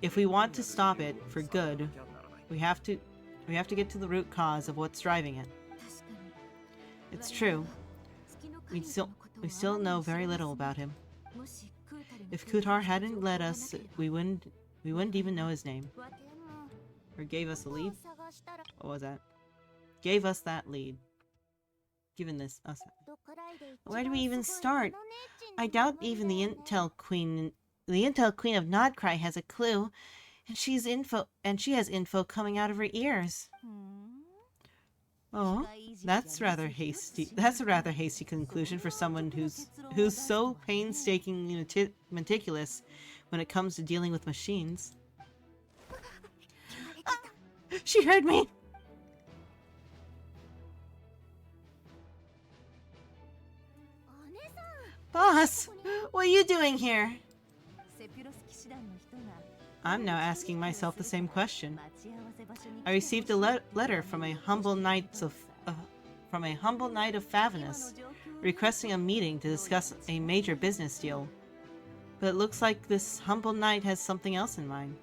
If we want to stop it for good, we have to get to the root cause of what's driving it. It's true. We still know very little about him. If Kutar hadn't led us, we wouldn't even know his name. Or gave us a lead? What was that? Gave us that lead. Given us. Where do we even start? I doubt even the Intel Queen of Nod Krai has a clue, and she has info coming out of her ears. Oh, that's rather hasty. That's a rather hasty conclusion for someone who's so painstakingly meticulous when it comes to dealing with machines. Ah, she heard me. Boss, what are you doing here? I'm now asking myself the same question. I received a letter from a humble knight of Favenus, requesting a meeting to discuss a major business deal. But it looks like this humble knight has something else in mind.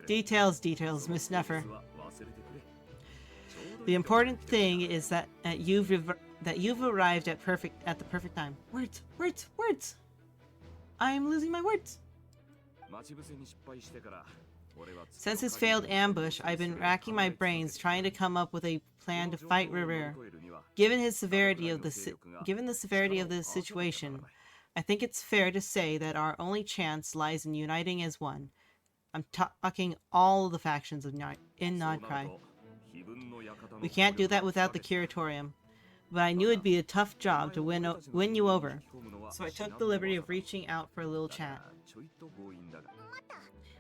Details, Miss Neffer. The important thing is that you've arrived at the perfect time. Words. I'm losing my words. Since his failed ambush, I've been racking my brains trying to come up with a plan to fight Rerir. Given the severity of the situation, I think it's fair to say that our only chance lies in uniting as one. I'm talking all of the factions in Nod Krai. We can't do that without the Curatorium, but I knew it'd be a tough job to win you over, so I took the liberty of reaching out for a little chat.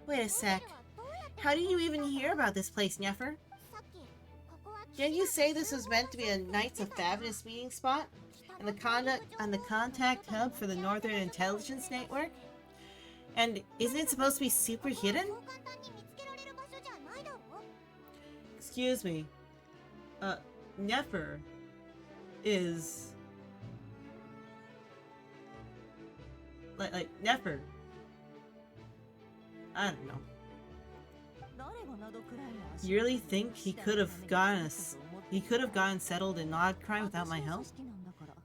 Wait a sec. How did you even hear about this place, Neffer? Didn't you say this was meant to be a Knights of Favenus meeting spot? And the contact hub for the Northern Intelligence Network? And isn't it supposed to be super hidden? Excuse me. Neffer is... Like Neffer. I don't know. You really think he could have gotten settled in Nod Krai without my help?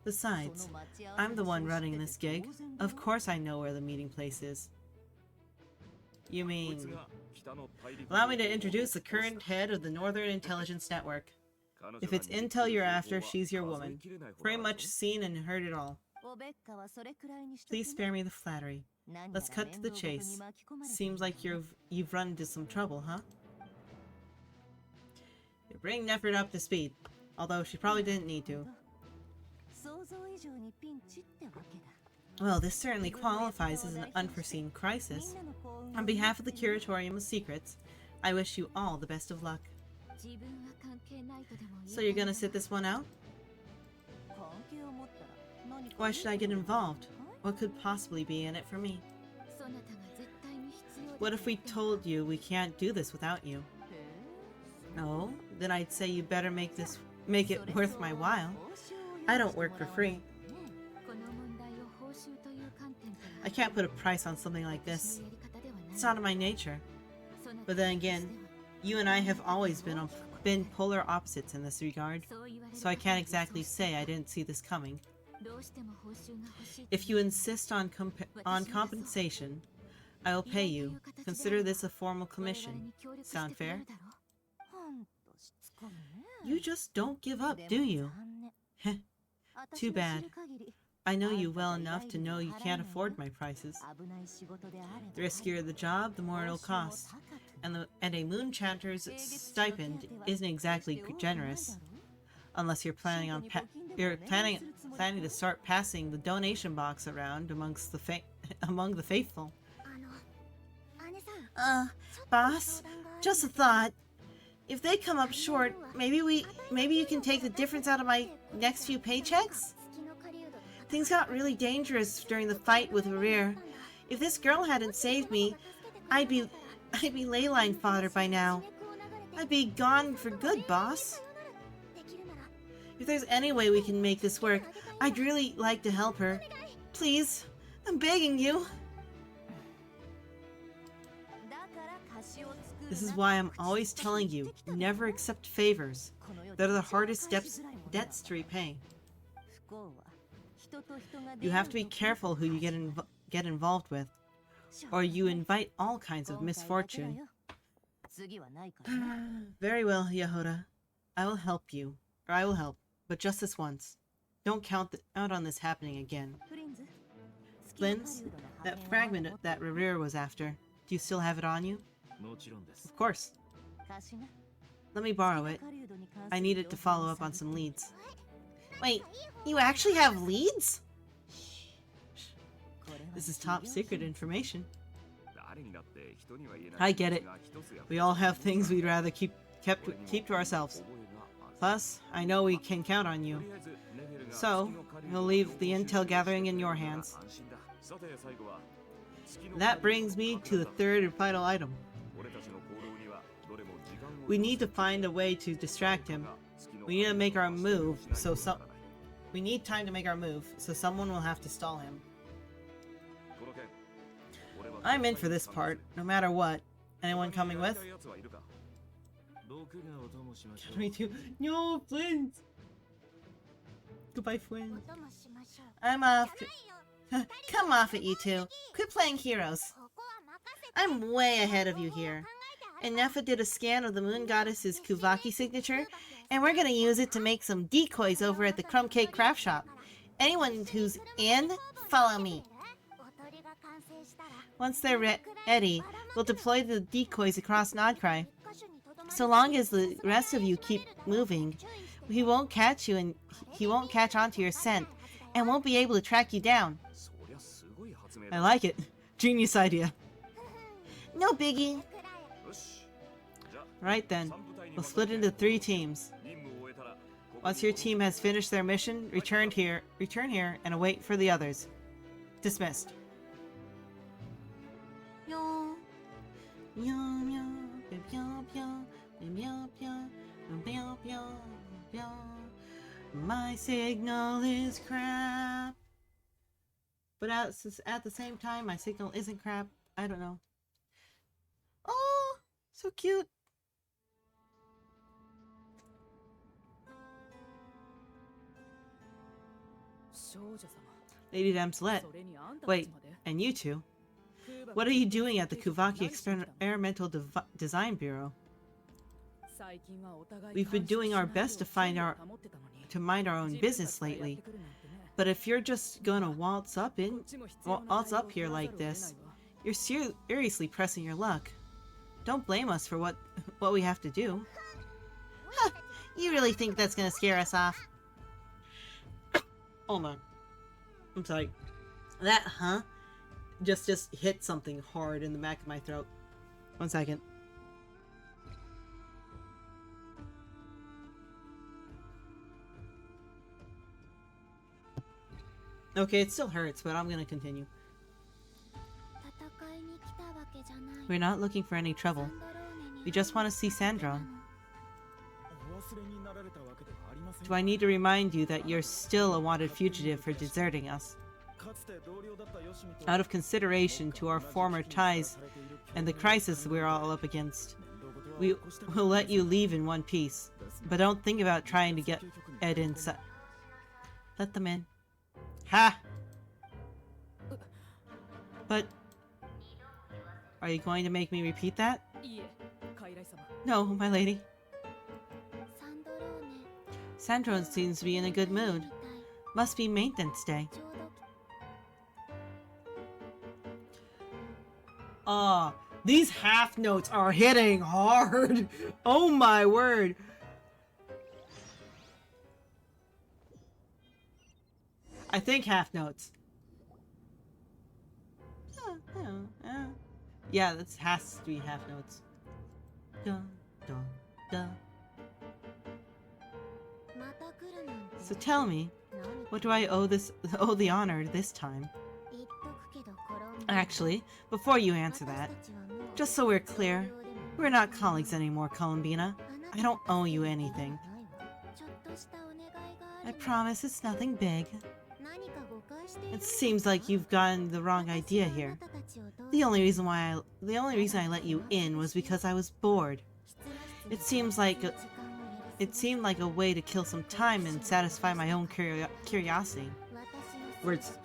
Besides, I'm the one running this gig. Of course I know where the meeting place is. You mean... Allow me to introduce the current head of the Northern Intelligence Network. If it's intel you're after, she's your woman. Pretty much seen and heard it all. Please spare me the flattery. Let's cut to the chase. Seems like you've run into some trouble, huh? You bring Nefert up to speed, although she probably didn't need to. Well, this certainly qualifies as an unforeseen crisis. On behalf of the Curatorium of Secrets, I wish you all the best of luck. So you're gonna sit this one out? Why should I get involved? What could possibly be in it for me? What if we told you we can't do this without you? No? Then I'd say you better make it worth my while. I don't work for free. I can't put a price on something like this. It's not in my nature. But then again, you and I have always been polar opposites in this regard, so I can't exactly say I didn't see this coming. If you insist on compensation, I will pay you. Consider this a formal commission. Sound fair? You just don't give up, do you? Heh. Too bad. I know you well enough to know you can't afford my prices. The riskier the job, the more it'll cost. And a moon chanter's stipend isn't exactly generous. Unless you're planning to start passing the donation box around among the faithful. Boss, just a thought. If they come up short, maybe you can take the difference out of my next few paychecks? Things got really dangerous during the fight with Rerir. If this girl hadn't saved me, I'd be ley line fodder by now. I'd be gone for good, boss. If there's any way we can make this work, I'd really like to help her. Please, I'm begging you. This is why I'm always telling you, never accept favors. They're the hardest debts to repay. You have to be careful who you get involved with, or you invite all kinds of misfortune. Very well, Yehoda. I will help, but just this once. Don't count out on this happening again. Flins, that fragment that Revere was after, do you still have it on you? Of course. Let me borrow it. I need it to follow up on some leads. Wait, you actually have leads? This is top secret information. I get it. We all have things we'd rather keep to ourselves. Plus, I know we can count on you. So, we'll leave the intel gathering in your hands. That brings me to the third and final item. We need to find a way to distract him. We need to make our move, we need time to make our move, so someone will have to stall him. I'm in for this part, no matter what. Anyone coming with? Me too. No, Flint! Goodbye, Flint. I'm off. Come off it, you two. Quit playing heroes. I'm way ahead of you here. Nefa did a scan of the moon goddess's Kuvaki signature, and we're gonna use it to make some decoys over at the Crumb Cake Craft Shop. Anyone who's in, follow me. Once they're ready, we'll deploy the decoys across Nod Krai. So long as the rest of you keep moving, he won't catch you and he won't catch onto your scent and won't be able to track you down. I like it. Genius idea. No biggie. Right then, we'll split into 3 teams. Once your team has finished their mission, return here and await for the others. Dismissed. My signal is crap. But at the same time, my signal isn't crap. I don't know. Oh, so cute. Lady Damselet. Wait, and you two? What are you doing at the Kuvaki Experimental Design Bureau? We've been doing our best to mind our own business lately. But if you're just gonna waltz up here like this, you're seriously pressing your luck. Don't blame us for what we have to do. Huh, you really think that's gonna scare us off? Hold on. I'm sorry. That just hit something hard in the back of my throat. 1 second. Okay, it still hurts, but I'm gonna continue. We're not looking for any trouble. We just want to see Sandra. Do I need to remind you that you're still a wanted fugitive for deserting us? Out of consideration to our former ties and the crisis we're all up against, we will let you leave in one piece, but don't think about trying to get Ed inside. Let them in. Ha! But are you going to make me repeat that? No, my lady. Sandro seems to be in a good mood. Must be maintenance day. These half notes are hitting hard. Oh my word. I think half notes. Yeah, that has to be half notes. So tell me, what do I owe the honor this time? Actually, before you answer that, just so we're clear, We're not colleagues anymore, Columbina. I don't owe you anything. I promise it's nothing big. It seems like you've gotten the wrong idea here. The only reason I let you in was because I was bored. It seemed like a way to kill some time and satisfy my own curiosity. Words.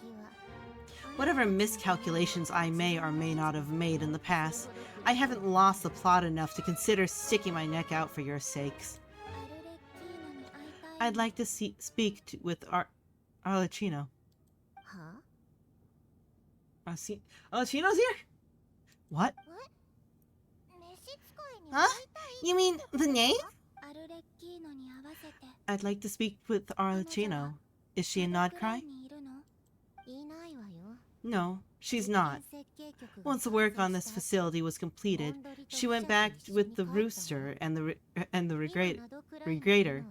Whatever miscalculations I may or may not have made in the past, I haven't lost the plot enough to consider sticking my neck out for your sakes. I'd like to speak with Arlecchino. Arlecchino's here? What? Huh? You mean the name? I'd like to speak with Arlecchino. Is she in Nod Krai? No, she's not. Once the work on this facility was completed, she went back with the rooster and the regrater.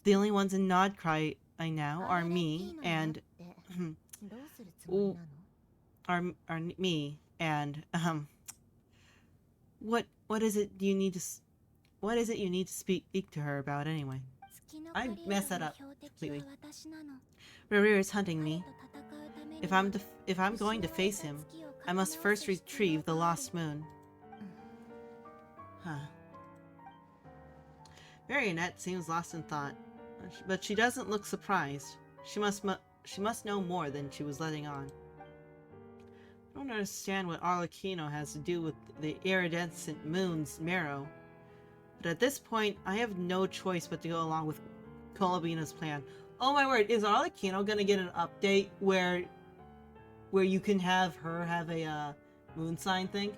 The only ones in Nod Krai now are me and what is it you need to speak to her about anyway? I messed that up completely. Rerir is hunting me. If I'm going to face him, I must first retrieve the lost moon. Huh. Marionette seems lost in thought, but she doesn't look surprised. She must know more than she was letting on. I don't understand what Arlecchino has to do with the iridescent moon's marrow, but at this point, I have no choice but to go along with Columbina's plan. Oh my word, is Arlecchino gonna get an update where you can have her have a moon sign thing?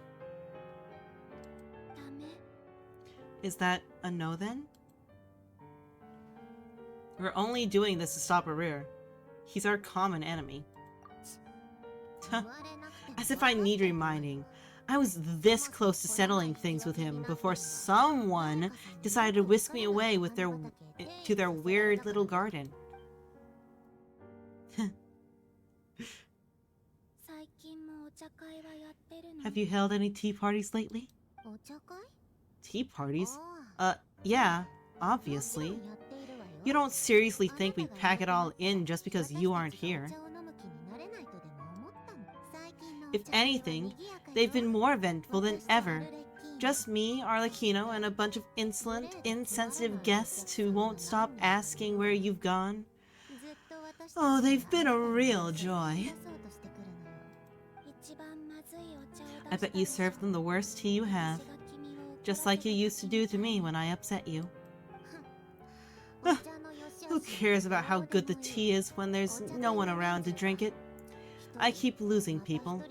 Is that a no then? We're only doing this to stop Rerir. He's our common enemy. As if I need reminding. I was this close to settling things with him before someone decided to whisk me away with to their weird little garden. Have you held any tea parties lately? Tea parties? Yeah, obviously. You don't seriously think we'd pack it all in just because you aren't here. If anything, they've been more eventful than ever. Just me, Arlecchino, and a bunch of insolent, insensitive guests who won't stop asking where you've gone. Oh, they've been a real joy. I bet you served them the worst tea you have. Just like you used to do to me when I upset you. Who cares about how good the tea is when there's no one around to drink it? I keep losing people.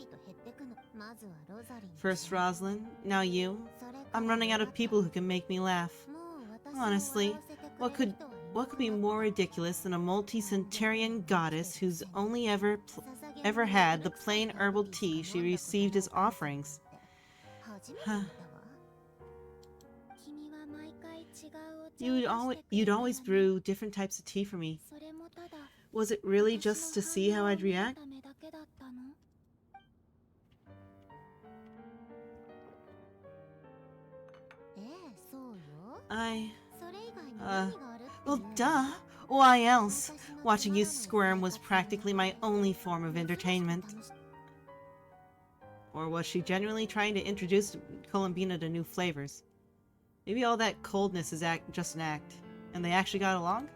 First Rosalind, now you. I'm running out of people who can make me laugh. Honestly, what could be more ridiculous than a multi-centurion goddess who's only ever had the plain herbal tea she received as offerings? You'd always brew different types of tea for me. Was it really just to see how I'd react? Well, duh. Why else? Watching you squirm was practically my only form of entertainment. Or was she genuinely trying to introduce Columbina to new flavors? Maybe all that coldness is just an act, and they actually got along?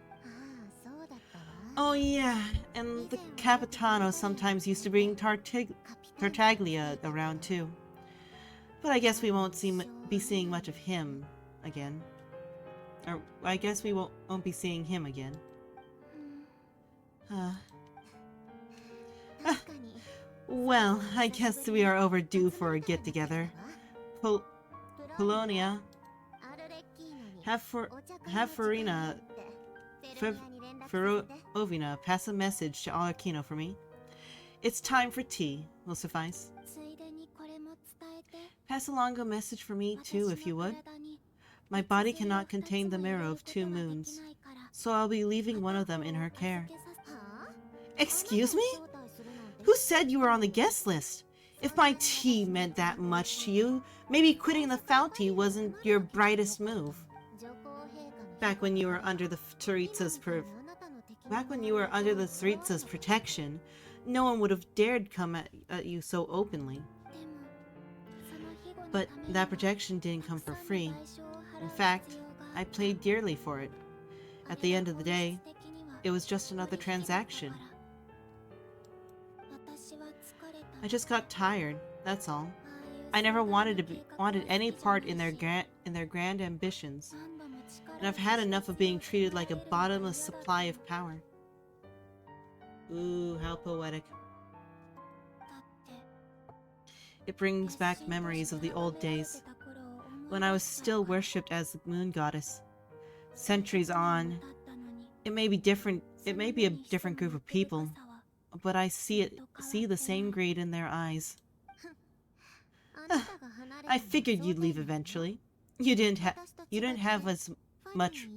Oh yeah, and the Capitano sometimes used to bring Tartaglia around too. But I guess we won't be seeing much of him again. Or I guess we won't be seeing him again. Well, I guess we are overdue for a get-together. Polonia, have Farina Ferovina pass a message to Arlecchino for me. It's time for tea, will suffice. Pass along a message for me too, if you would. My body cannot contain the marrow of 2 moons, so I'll be leaving one of them in her care. Excuse me? Who said you were on the guest list? If my tea meant that much to you, maybe quitting the Fouty wasn't your brightest move. Back when you were under the Tsaritsa's protection, no one would have dared come at you so openly. But that protection didn't come for free. In fact, I paid dearly for it. At the end of the day, it was just another transaction. I just got tired, that's all. I never wanted any part in their grand ambitions. And I've had enough of being treated like a bottomless supply of power. Ooh, how poetic. It brings back memories of the old days, when I was still worshipped as the moon goddess. Centuries on, it may be a different group of people, but I see the same greed in their eyes. I figured you'd leave eventually. You didn't have as much.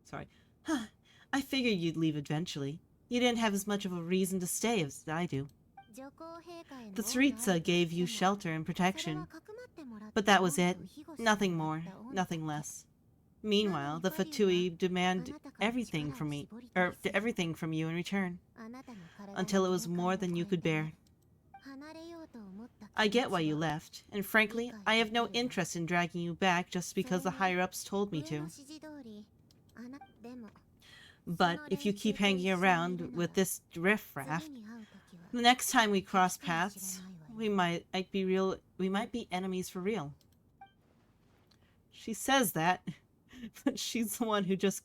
Sorry. I figured you'd leave eventually. You didn't have as much of a reason to stay as I do. The Tsaritsa gave you shelter and protection, but that was it. Nothing more, nothing less. Meanwhile, the Fatui demand everything from you in return, until it was more than you could bear. I get why you left, and frankly, I have no interest in dragging you back just because the higher-ups told me to. But if you keep hanging around with this riffraff, the next time we cross paths, we might be enemies for real. She says that, but she's the one who just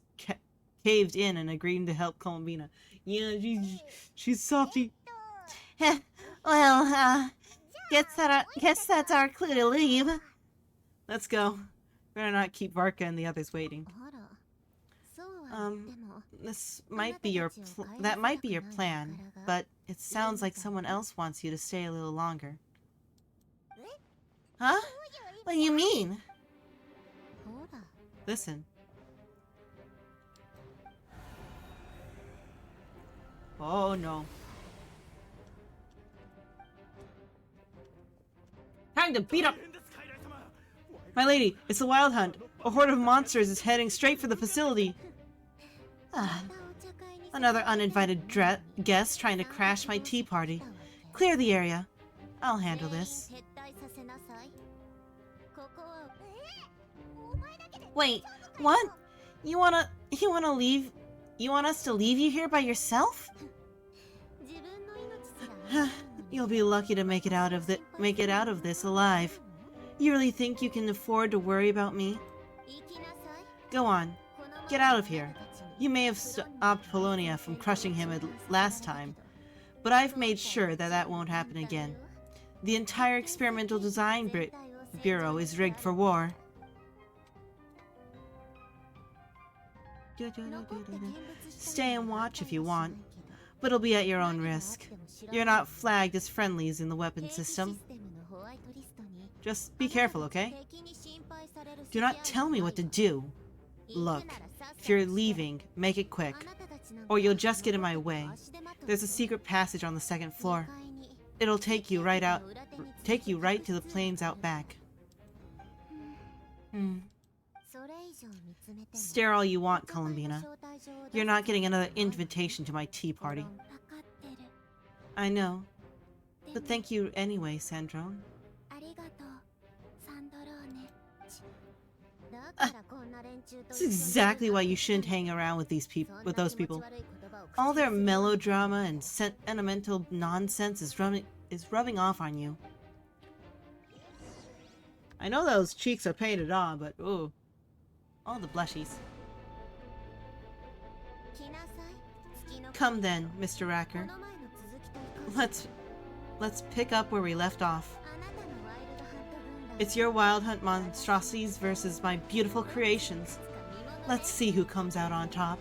caved in and agreed to help Columbina. Yeah, she's softy. Well, guess that's our clue to leave. Let's go. Better not keep Varka and the others waiting. That might be your plan, but it sounds like someone else wants you to stay a little longer. Huh? What do you mean? Listen. Oh no. Time to beat up! My lady, it's a wild hunt. A horde of monsters is heading straight for the facility. Another uninvited guest trying to crash my tea party. Clear the area. I'll handle this. Wait, what? You wanna leave? You want us to leave you here by yourself? You'll be lucky to make it out of this alive. You really think you can afford to worry about me? Go on. Get out of here. You may have stopped Polonia from crushing him last time, but I've made sure that won't happen again. The entire experimental design bureau is rigged for war. Stay and watch if you want, but it'll be at your own risk. You're not flagged as friendlies in the weapon system. Just be careful, okay? Do not tell me what to do. Look, if you're leaving, make it quick, or you'll just get in my way. There's a secret passage on the second floor. It'll take you right to the plains out back. Stare all you want, Columbina. You're not getting another invitation to my tea party. I know, but thank you anyway, Sandrone. That's exactly why you shouldn't hang around with those people. All their melodrama and sentimental nonsense is rubbing off on you. I know those cheeks are painted on, but ooh, all the blushies. Come then, Mr. Racker. Let's pick up where we left off. It's your wild hunt monstrosities versus my beautiful creations. Let's see who comes out on top.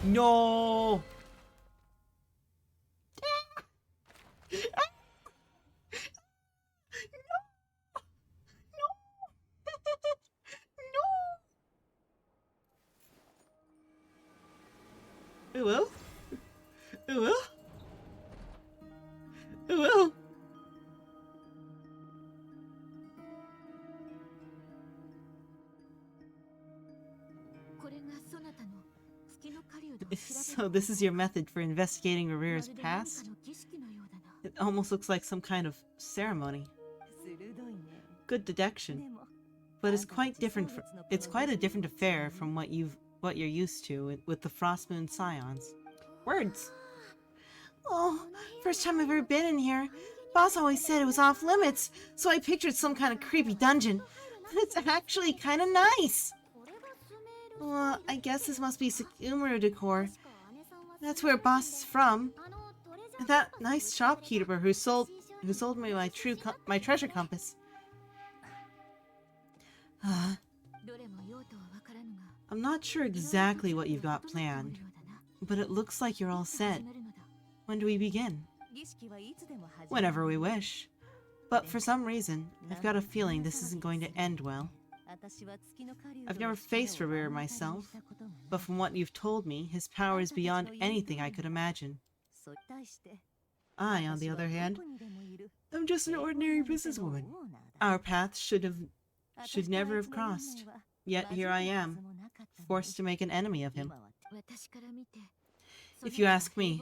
No! It will? It will? It will? So this is your method for investigating Rivera's past? It almost looks like some kind of ceremony. Good deduction. But it's quite different. It's quite a different affair from what you're used to with the Frostmoon Scions. Words. Oh, first time I've ever been in here. Boss always said it was off limits, so I pictured some kind of creepy dungeon. But it's actually kind of nice. Well, I guess this must be Sakura decor. That's where Boss is from. That nice shopkeeper who sold me my treasure compass. I'm not sure exactly what you've got planned, but it looks like you're all set. When do we begin? Whenever we wish. But for some reason, I've got a feeling this isn't going to end well. I've never faced Rivera myself, but from what you've told me, his power is beyond anything I could imagine. I, on the other hand, am just an ordinary businesswoman. Our paths should never have crossed. Yet here I am, forced to make an enemy of him. If you ask me,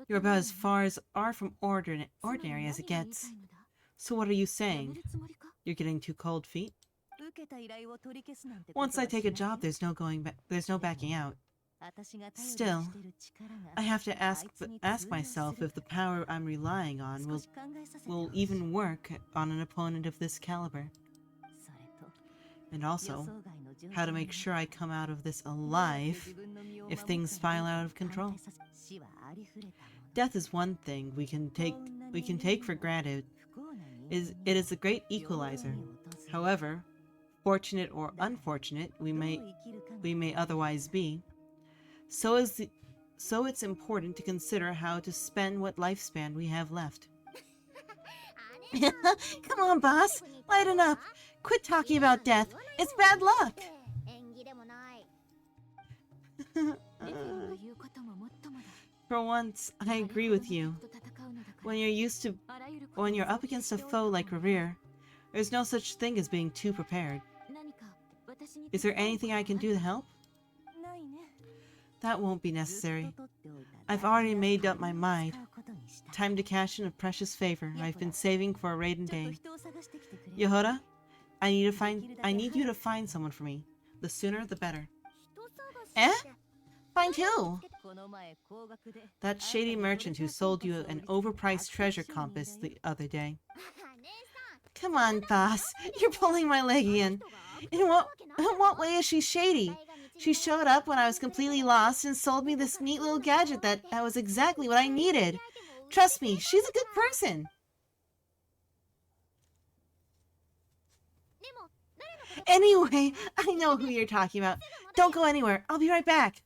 you're about as far from ordinary as it gets. So what are you saying? You're getting too cold feet? Once I take a job, there's no backing out. Still, I have to ask myself if the power I'm relying on will even work on an opponent of this caliber. And also, how to make sure I come out of this alive if things spiral out of control. Death is one thing we can take for granted. It is a great equalizer. However, fortunate or unfortunate we may otherwise be, so it's important to consider how to spend what lifespan we have left. Come on, boss, lighten up. Quit talking about death. It's bad luck. For once, I agree with you. When you're up against a foe like Revere, there's no such thing as being too prepared. Is there anything I can do to help? That won't be necessary. I've already made up my mind. Time to cash in a precious favor I've been saving for a rainy day. Yehoda, I need you to find someone for me. The sooner, the better. Eh? Find who? That shady merchant who sold you an overpriced treasure compass the other day. Come on, boss. You're pulling my leg again. In what way is she shady? She showed up when I was completely lost and sold me this neat little gadget that was exactly what I needed. Trust me, she's a good person. Anyway, I know who you're talking about. Don't go anywhere. I'll be right back.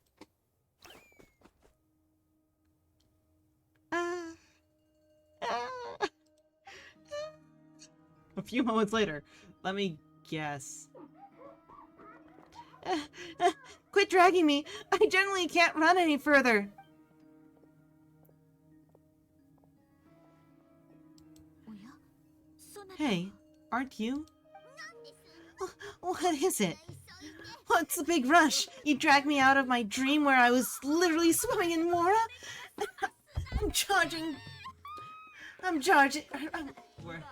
A few moments later, let me guess. Quit dragging me. I generally can't run any further. Hey, aren't you? What is it? What's the big rush? You dragged me out of my dream where I was literally swimming in Mora? I'm charging. Where?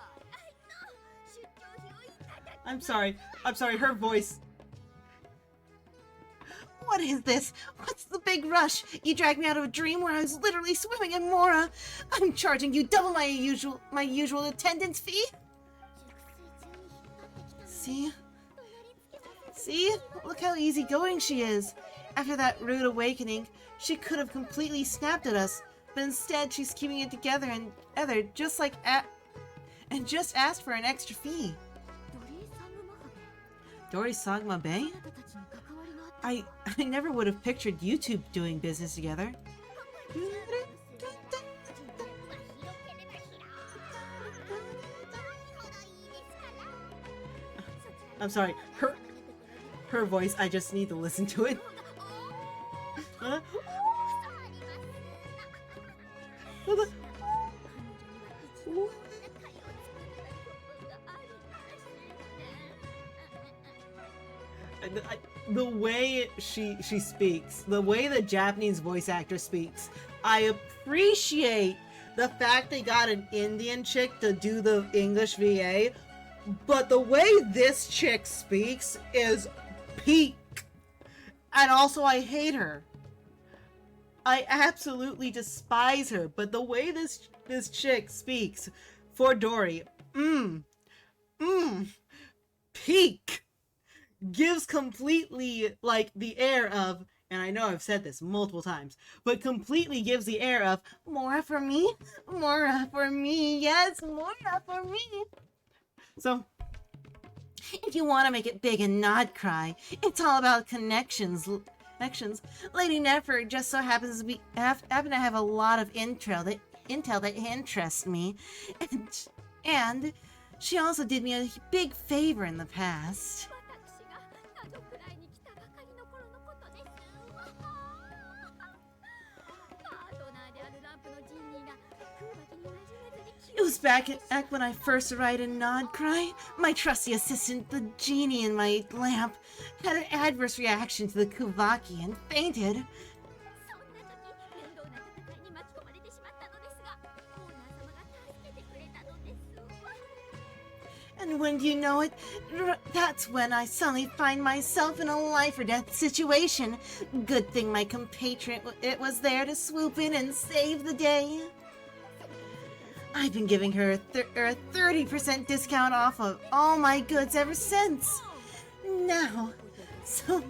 I'm sorry, her voice. What is this? What's the big rush? You dragged me out of a dream where I was literally swimming in Mora. I'm charging you double my usual attendance fee. See? Look how easygoing she is. After that rude awakening, she could have completely snapped at us, but instead she's keeping it together and just asked for an extra fee. Dori Sagma Bay? I never would have pictured you two doing business together. I'm sorry, her voice, I just need to listen to it. The way she speaks, the way the Japanese voice actor speaks, I appreciate the fact they got an Indian chick to do the English VA, but the way this chick speaks is peak. And also, I hate her. I absolutely despise her, but the way this chick speaks for Dory, peak. Gives completely, like, the air of, and I know I've said this multiple times, but completely gives the air of, more for me, yes, more for me. So, if you want to make it big in Nod Krai, it's all about connections. Lady Nefer just so happens to happen to have a lot of intel that interests me, and she also did me a big favor in the past. It was back when I first arrived in Nod Krai. My trusty assistant, the genie in my lamp, had an adverse reaction to the Kuvaki and fainted. And when you know it, that's when I suddenly find myself in a life or death situation. Good thing my compatriot was there to swoop in and save the day. I've been giving her a 30% discount off of all my goods ever since. Now, so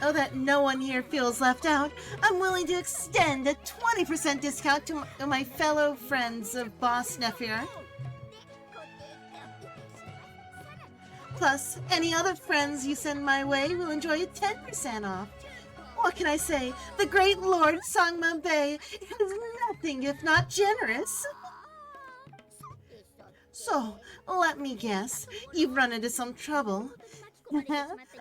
that no one here feels left out, I'm willing to extend a 20% discount to my fellow friends of Boss Nefer. Plus, any other friends you send my way will enjoy a 10% off. What can I say? The great Lord Sangma Bay is nothing if not generous. So, let me guess, you've run into some trouble.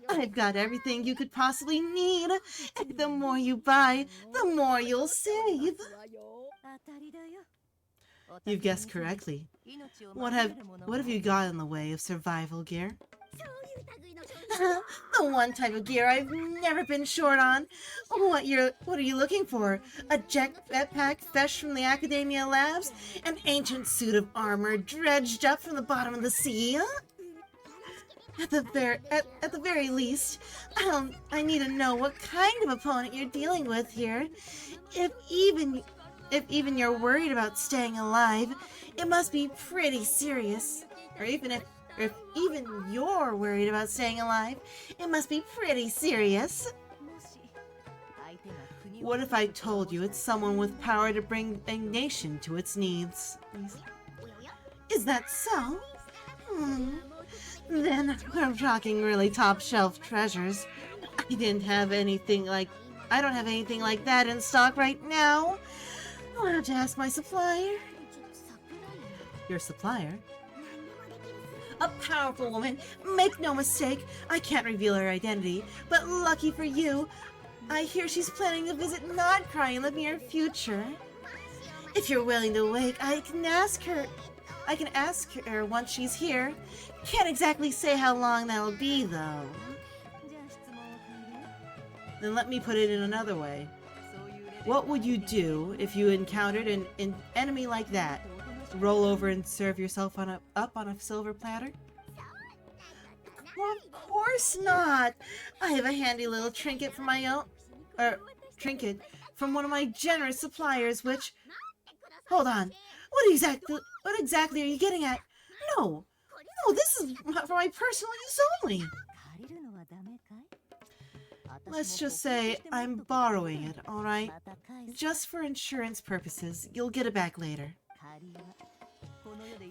I've got everything you could possibly need. And the more you buy, the more you'll save. You've guessed correctly. What have you got in the way of survival gear? The one type of gear I've never been short on. What are you looking for? A jetpack fresh from the Academia labs? An ancient suit of armor dredged up from the bottom of the sea? At the very least, I need to know what kind of opponent you're dealing with here. If even you're worried about staying alive, it must be pretty serious. Or if even you're worried about staying alive, it must be pretty serious. What if I told you it's someone with power to bring a nation to its needs? Is that so? Then we're talking really top-shelf treasures. I don't have anything like that in stock right now. I'll have to ask my supplier. Your supplier? A powerful woman. Make no mistake, I can't reveal her identity, but lucky for you, I hear she's planning to visit Nod Krai in the near future. If you're willing to wait, I can ask her once she's here. Can't exactly say how long that'll be, though. Then let me put it in another way. What would you do if you encountered an enemy like that? Roll over and serve yourself up on a silver platter? Of course not! I have a handy little trinket from one of my generous suppliers, which... Hold on. What exactly are you getting at? No, this is for my personal use only. Let's just say I'm borrowing it, alright? Just for insurance purposes. You'll get it back later.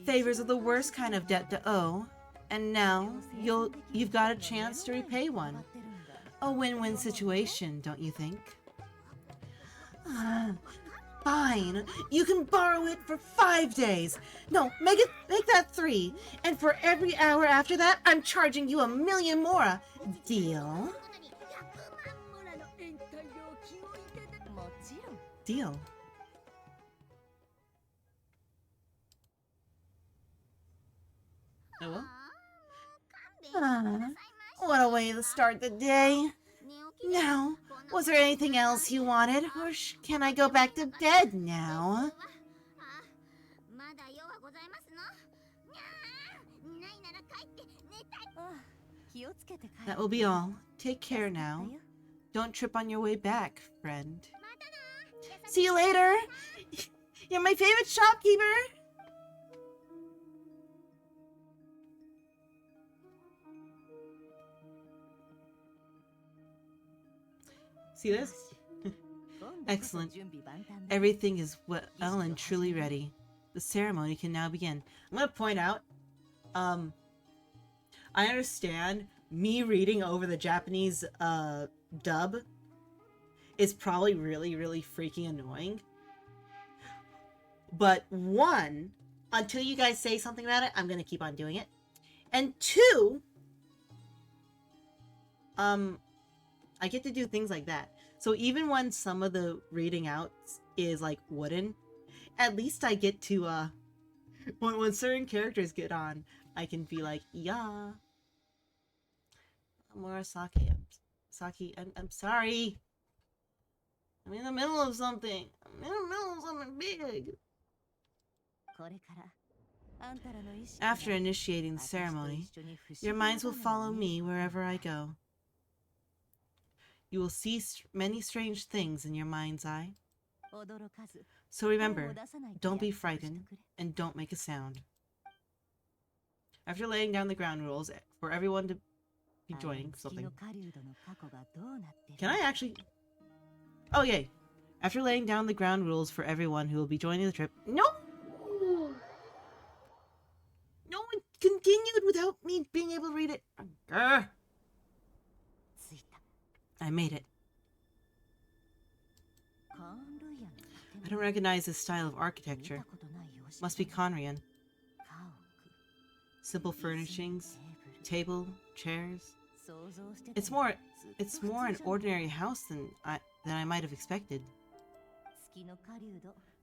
Favors are the worst kind of debt to owe. And now you've got a chance to repay one. A win-win situation, don't you think? Fine. You can borrow it for 5 days. No, make that 3. And for every hour after that, I'm charging you 1,000,000 more. Deal? Deal. Oh well. What a way to start the day. Now, was there anything else you wanted, or can I go back to bed now? That will be all. Take care now. Don't trip on your way back, friend. See you later! You're my favorite shopkeeper! See this? Excellent. Everything is well and truly ready. The ceremony can now begin. I'm going to point out, I understand me reading over the Japanese dub is probably really, really freaking annoying. But one, until you guys say something about it, I'm going to keep on doing it. And two, I get to do things like that. So even when some of the reading out is like wooden, at least I get to when certain characters get on, I can be like, yeah. Murasaki, I'm sorry. I'm in the middle of something. I'm in the middle of something big. After initiating the ceremony, your minds will follow me wherever I go. You will see many strange things in your mind's eye. So remember, don't be frightened and don't make a sound. After laying down the ground rules for everyone to be joining something. Can I actually... Oh, yay. After laying down the ground rules for everyone who will be joining the trip... No! No one continued without me being able to read it. Grr. I made it. I don't recognize this style of architecture. Must be Conrian. Simple furnishings, table, chairs. It's more an ordinary house than I might have expected.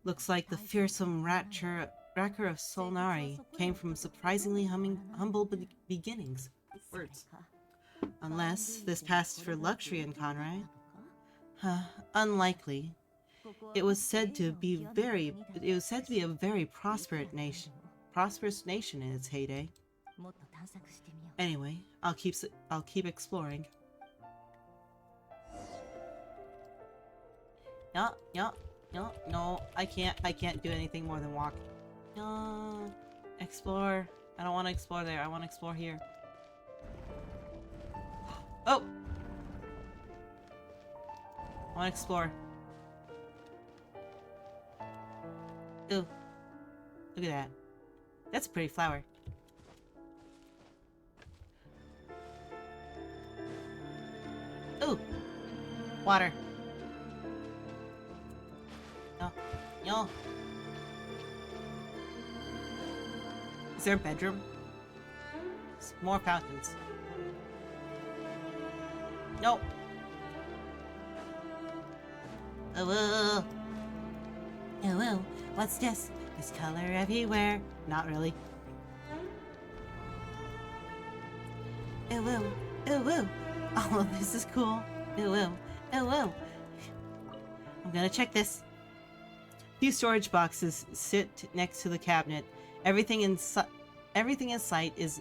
Looks like the fearsome racker of Solnari came from surprisingly humble beginnings. Words. Unless this passed for luxury in Conrai. Unlikely. It was said to be a very prosperous nation in its heyday. Anyway, I'll keep exploring. No, I can't do anything more than walk. No, explore. I don't want to explore there. I want to explore here. Oh! I want to explore. Ooh. Look at that. That's a pretty flower. Ooh! Water. No. Is there a bedroom? More fountains. No. Oh, what's this? There's color everywhere. Not really. Ooh. All of this is cool. Ooh. I'm gonna check this. Few storage boxes sit next to the cabinet. Everything in sight is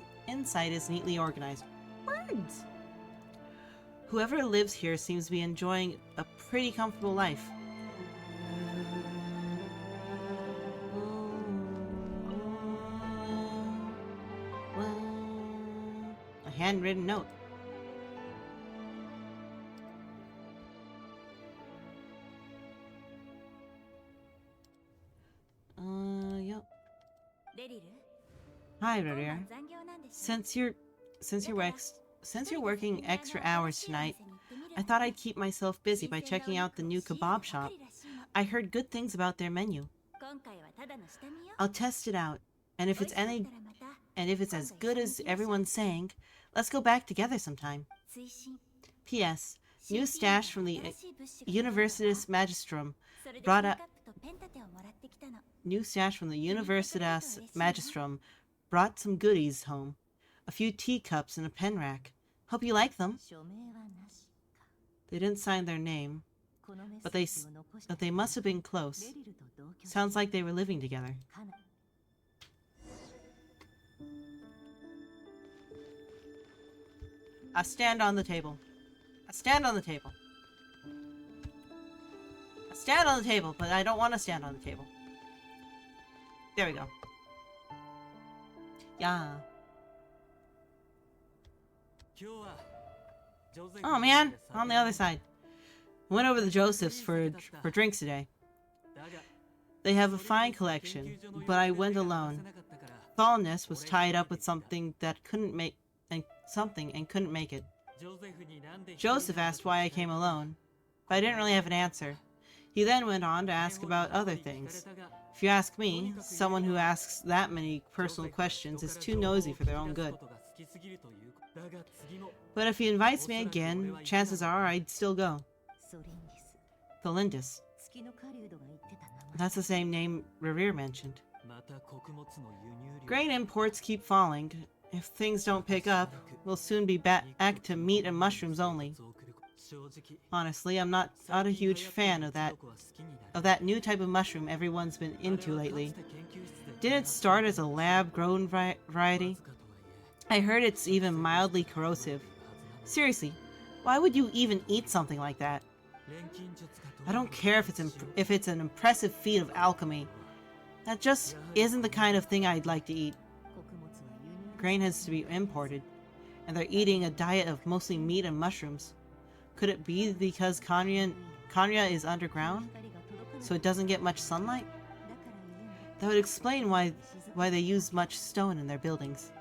neatly organized. Words. Whoever lives here seems to be enjoying a pretty comfortable life. A handwritten note. Yep. Hi, Rurier. Since you're since you're wex- since you're working extra hours tonight, I thought I'd keep myself busy by checking out the new kebab shop. I heard good things about their menu. I'll test it out, and if it's as good as everyone's saying, let's go back together sometime. P.S. New stash from the Universitas Magistrum brought up New stash from the Universitas Magistrum brought some goodies home. A few teacups and a pen rack. Hope you like them. They didn't sign their name, but they must have been close. Sounds like they were living together. I stand on the table. I stand on the table. I stand on the table, but I don't want to stand on the table. There we go. Yeah. Oh man, on the other side. Went over to Joseph's for drinks today. They have a fine collection, but I went alone. Fallenness was tied up with something and couldn't make it. Joseph asked why I came alone, but I didn't really have an answer. He then went on to ask about other things. If you ask me, someone who asks that many personal questions is too nosy for their own good. But if he invites me again, chances are I'd still go. The Lindis. That's the same name Revere mentioned. Grain imports keep falling. If things don't pick up, we'll soon be back to meat and mushrooms only. Honestly, I'm not a huge fan of that new type of mushroom everyone's been into lately. Didn't it start as a lab-grown variety? I heard it's even mildly corrosive. Seriously, why would you even eat something like that? I don't care if it's an impressive feat of alchemy. That just isn't the kind of thing I'd like to eat. Grain has to be imported, and they're eating a diet of mostly meat and mushrooms. Could it be because Kanya is underground, so it doesn't get much sunlight? That would explain why they use much stone in their buildings.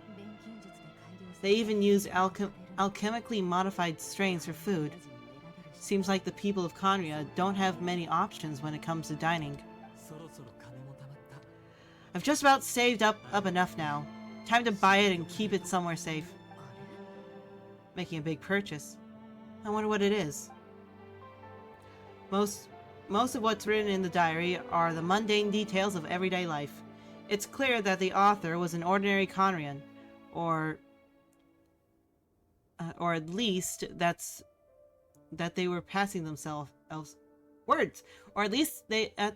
They even use alchemically modified strains for food. Seems like the people of Kanya don't have many options when it comes to dining. I've just about saved up enough now. Time to buy it and keep it somewhere safe. Making a big purchase. I wonder what it is. Most of what's written in the diary are the mundane details of everyday life. It's clear that the author was an ordinary Conrian, or at least that they were passing themselves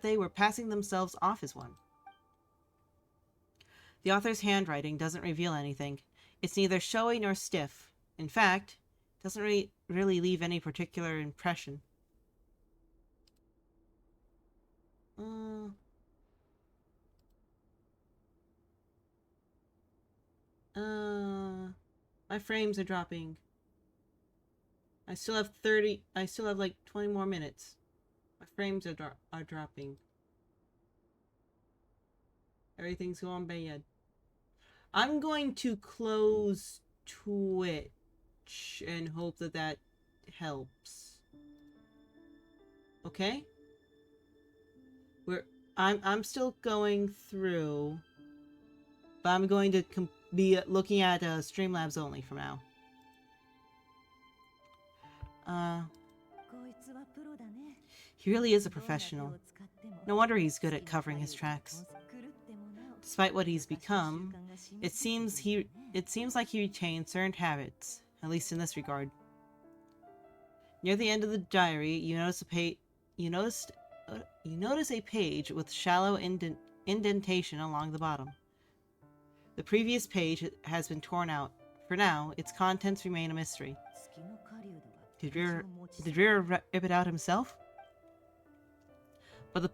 they were passing themselves off as one. The author's handwriting doesn't reveal anything. It's neither showy nor stiff. In fact, it doesn't really leave any particular impression. My frames are dropping. I still have like 20 more minutes. My frames are dropping. Everything's going bad. I'm going to close Twitch and hope that helps. Okay? I'm still going through, but I'm going to be looking at Streamlabs only for now. He really is a professional. No wonder he's good at covering his tracks. Despite what he's become, it seems like he retains certain habits, at least in this regard. Near the end of the diary, you notice a page with shallow indentation along the bottom. The previous page has been torn out. For now, its contents remain a mystery. Did Rira rip it out himself? But the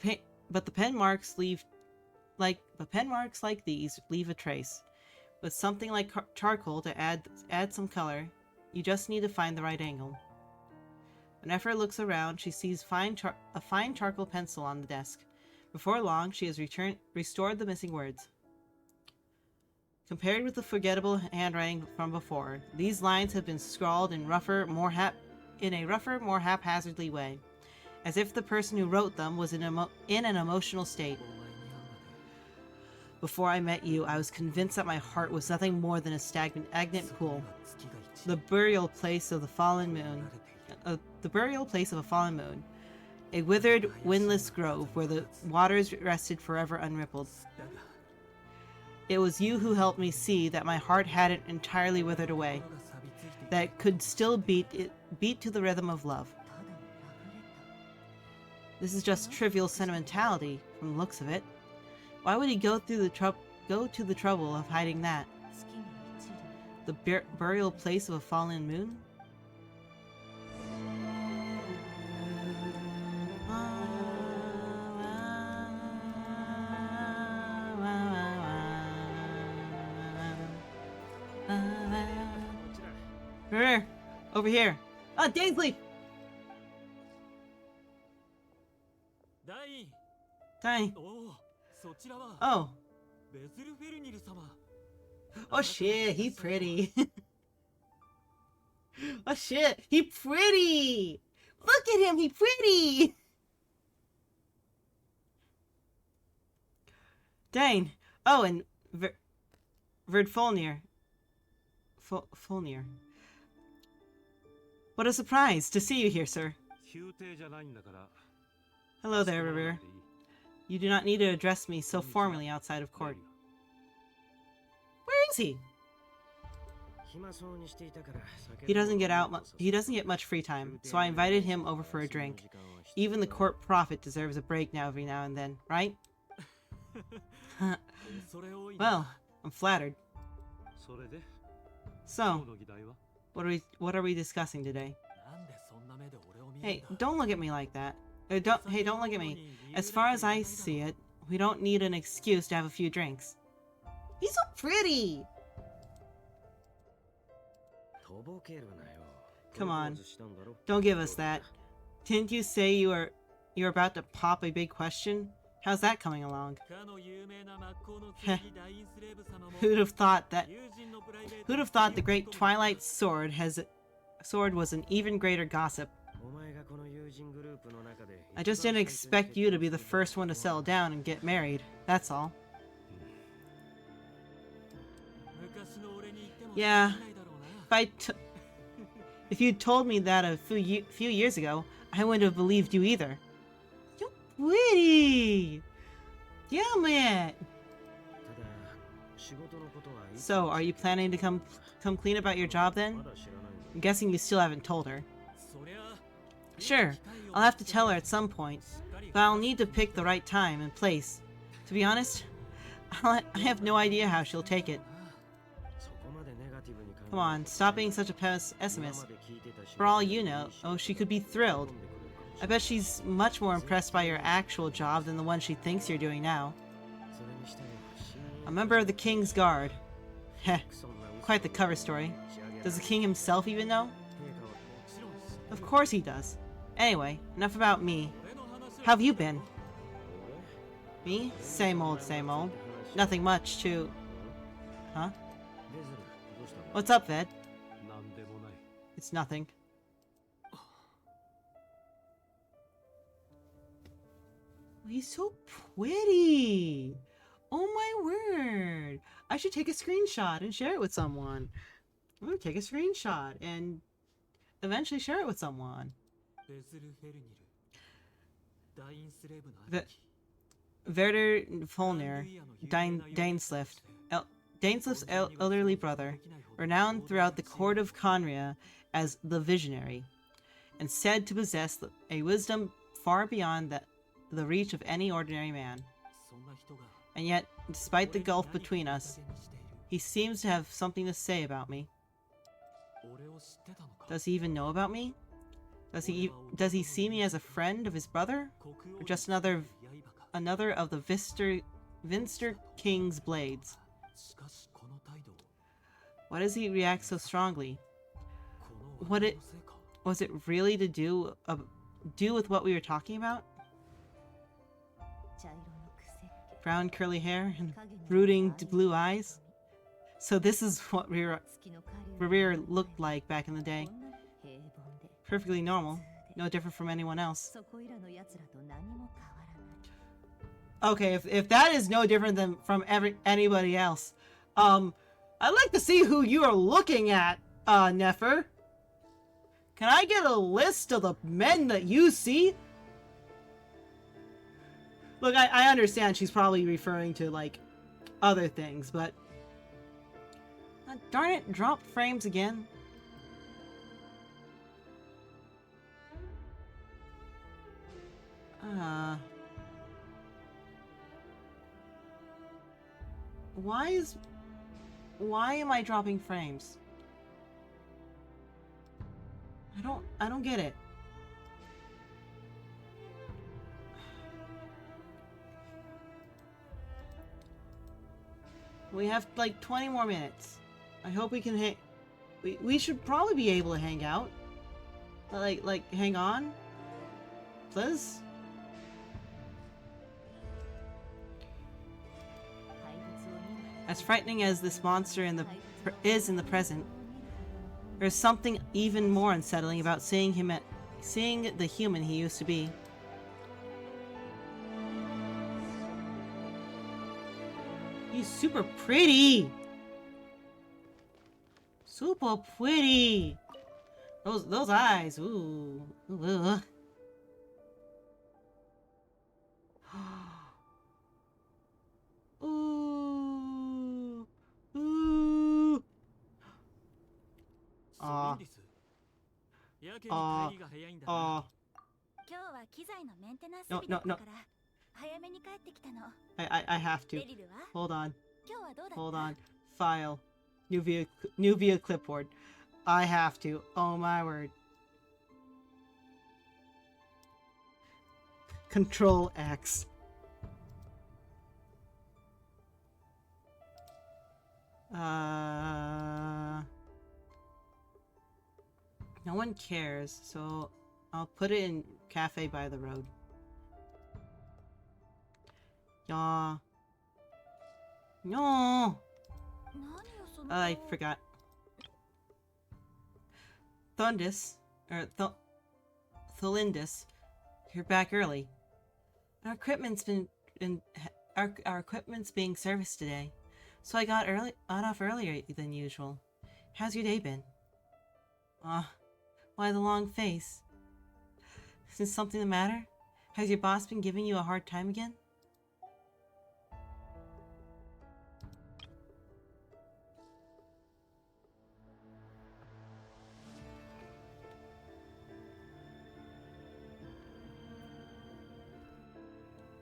pen marks like these leave a trace. With something like charcoal to add some color, you just need to find the right angle. When Ephra looks around, she sees a fine charcoal pencil on the desk. Before long, she has restored the missing words. Compared with the forgettable handwriting from before, these lines have been scrawled in a rougher, more haphazardly way, as if the person who wrote them was in an emotional state. Before I met you, I was convinced that my heart was nothing more than a stagnant pool, the burial place of a fallen moon, a withered, windless grove where the waters rested forever unrippled. It was you who helped me see that my heart hadn't entirely withered away, that it could still beat to the rhythm of love. This is just trivial sentimentality, from the looks of it. Why would he go to the trouble of hiding that? The burial place of a fallen moon? Over here. Ah, Dainsley! Dai. Oh. Oh shit, he pretty. Oh shit, he pretty! Look at him, he pretty! Dane. Oh, and Verdfolnir. Folnir. What a surprise to see you here, sir. Hello there, Revere. You do not need to address me so formally outside of court. Where is he? He doesn't get much free time, so I invited him over for a drink. Even the court prophet deserves a break every now and then, right? Well, I'm flattered. So, what are we discussing today? Hey, don't look at me like that. Don't look at me. As far as I see it, we don't need an excuse to have a few drinks. He's so pretty! Come on, don't give us that. Didn't you say you're about to pop a big question? How's that coming along? Who'd have thought the great Twilight Sword was an even greater gossip? I just didn't expect you to be the first one to settle down and get married, that's all. Yeah, if you'd told me that a few years ago, I wouldn't have believed you either. You're pretty! Yeah, man! So, are you planning to come clean about your job then? I'm guessing you still haven't told her. Sure, I'll have to tell her at some point, but I'll need to pick the right time and place. To be honest, I have no idea how she'll take it. Come on, stop being such a pessimist. For all you know, she could be thrilled. I bet she's much more impressed by your actual job than the one she thinks you're doing now. A member of the King's Guard. Heh, quite the cover story. Does the king himself even know? Of course he does. Anyway, enough about me. How have you been? Me? Same old, same old. Nothing much to... Huh? What's up, Ved? It's nothing. He's so pretty! Oh my word! I should take a screenshot and share it with someone. I'm gonna take a screenshot and eventually share it with someone. Werder Folnir, Dainslift's elderly brother, renowned throughout the court of Conria as the Visionary, and said to possess a wisdom far beyond the reach of any ordinary man. And yet, despite the gulf between us, he seems to have something to say about me. Does he even know about me? Does he see me as a friend of his brother? Or just another of the Vinster King's blades? Why does he react so strongly? Was it really to do with what we were talking about? Brown curly hair and brooding blue eyes? So this is what Revere looked like back in the day. Perfectly normal. No different from anyone else. Okay, if that is no different than from anybody else, I'd like to see who you are looking at, Nefer. Can I get a list of the men that you see? Look, I understand she's probably referring to, like, other things, but... darn it, dropped frames again. Why am I dropping frames? I don't get it. We have like 20 more minutes. I hope we can we should probably be able to hang out. Like hang on. Please? As frightening as this monster is in the present, there's something even more unsettling about seeing the human he used to be. He's super pretty. Super pretty. Those eyes. Ooh. Ooh. Ooh. Ooh. No. I have to. Hold on. Hold on. File. New via clipboard. I have to. Oh my word. Control X. No one cares, so I'll put it in cafe by the road. Yeah. No. I forgot. Thundus, or Tholindus, you're back early. Our equipment's our equipment's being serviced today, so I got off earlier than usual. How's your day been? Why the long face? Is something the matter? Has your boss been giving you a hard time again?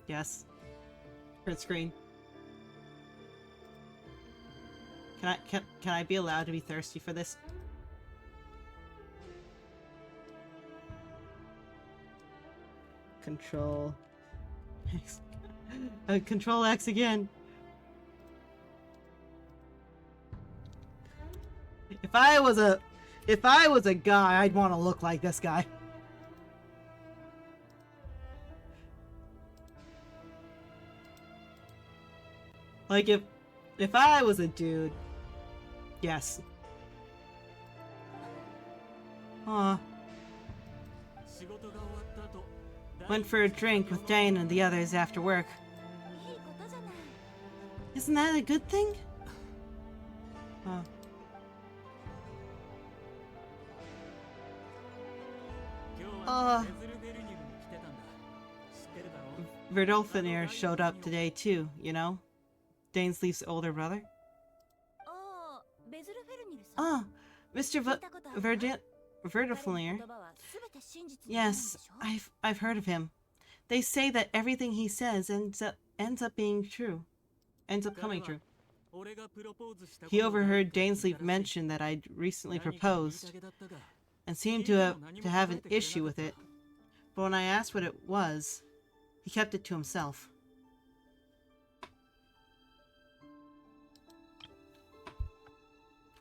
Yes. Print screen. Can I be allowed to be thirsty for this? Control X. Control X again. If I was a guy, I'd want to look like this guy. Like if I was a dude, yes. Went for a drink with Dane and the others after work. Isn't that a good thing? Verdolfinir showed up today too, you know? Dainsleif's older brother. Mr. Verdolfinir. Yes, I've heard of him. They say that everything he says ends up being true. Ends up coming true. He overheard Dainsleif mention that I'd recently proposed, and seemed to have an issue with it. But when I asked what it was, he kept it to himself.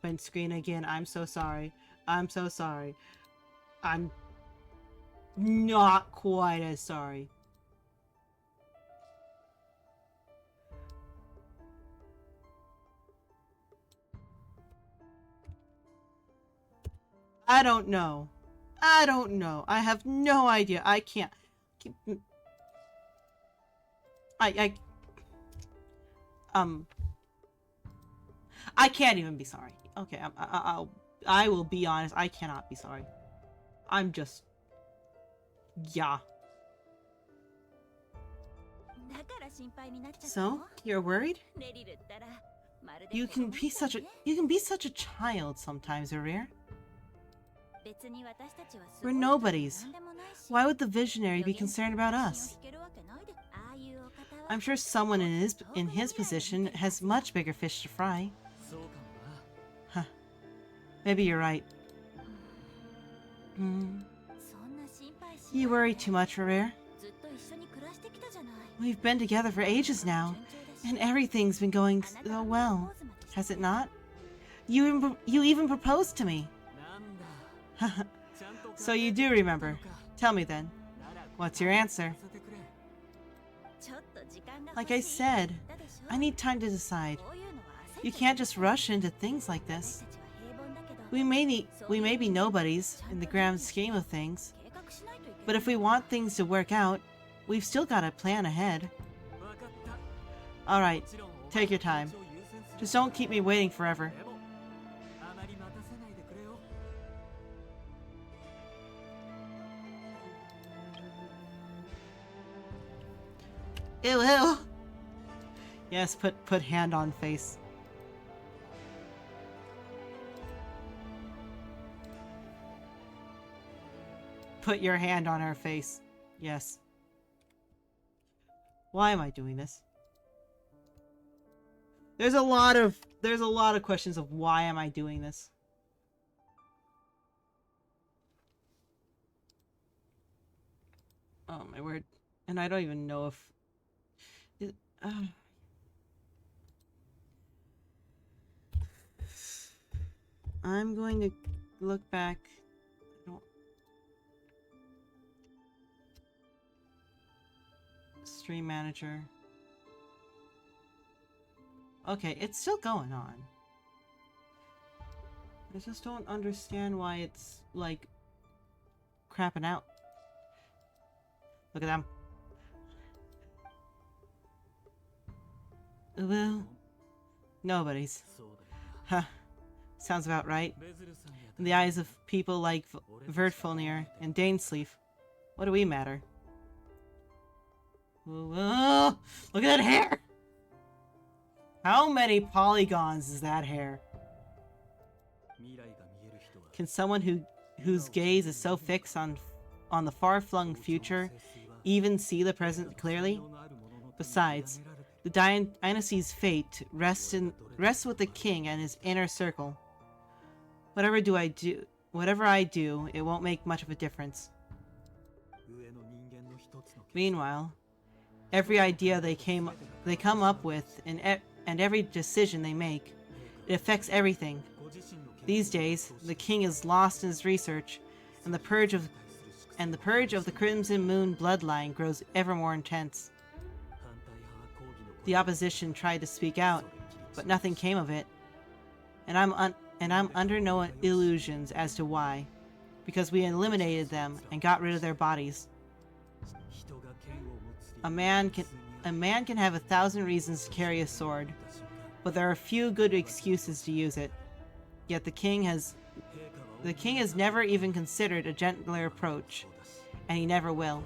Twin screen again. I'm so sorry. I'm so sorry. I'm not quite as sorry. I don't know. I don't know. I have no idea. I can't. Um, I can't even be sorry. Okay, I will be honest. I cannot be sorry. I'm just, yeah. So, you're worried? You can be such a child sometimes, Arir. We're nobodies. Why would the visionary be concerned about us? I'm sure someone in his position has much bigger fish to fry. Huh. Maybe you're right. You worry too much, Arir. We've been together for ages now, and everything's been going so well, has it not? You even proposed to me. So you do remember. Tell me then. What's your answer? Like I said, I need time to decide. You can't just rush into things like this. We may be nobodies in the grand scheme of things, but if we want things to work out, we've still got to plan ahead. Alright, take your time. Just don't keep me waiting forever. Ew, ew. Yes, put hand on face. Put your hand on her face. Yes. Why am I doing this? There's a lot of questions of why am I doing this. Oh my word. And I don't even know if I'm going to look back. Stream manager. Okay, it's still going on. I just don't understand why it's, like, crapping out. Look at them. Well, nobody's. Huh. Sounds about right. In the eyes of people like Vertfulnir and Dainsleaf, what do we matter? Whoa, look at that hair! How many polygons is that hair? Can someone whose gaze is so fixed on the far-flung future even see the present clearly? Besides, the dynasty's fate rests with the king and his inner circle. Whatever I do, it won't make much of a difference. Meanwhile, every idea they come up with and every decision they make, it affects everything. These days, the king is lost in his research, and the purge of the Crimson Moon bloodline grows ever more intense. The opposition tried to speak out, but nothing came of it. And I'm under no illusions as to why, because we eliminated them and got rid of their bodies. A man can have 1,000 reasons to carry a sword, but there are few good excuses to use it. Yet the king has never even considered a gentler approach, and he never will.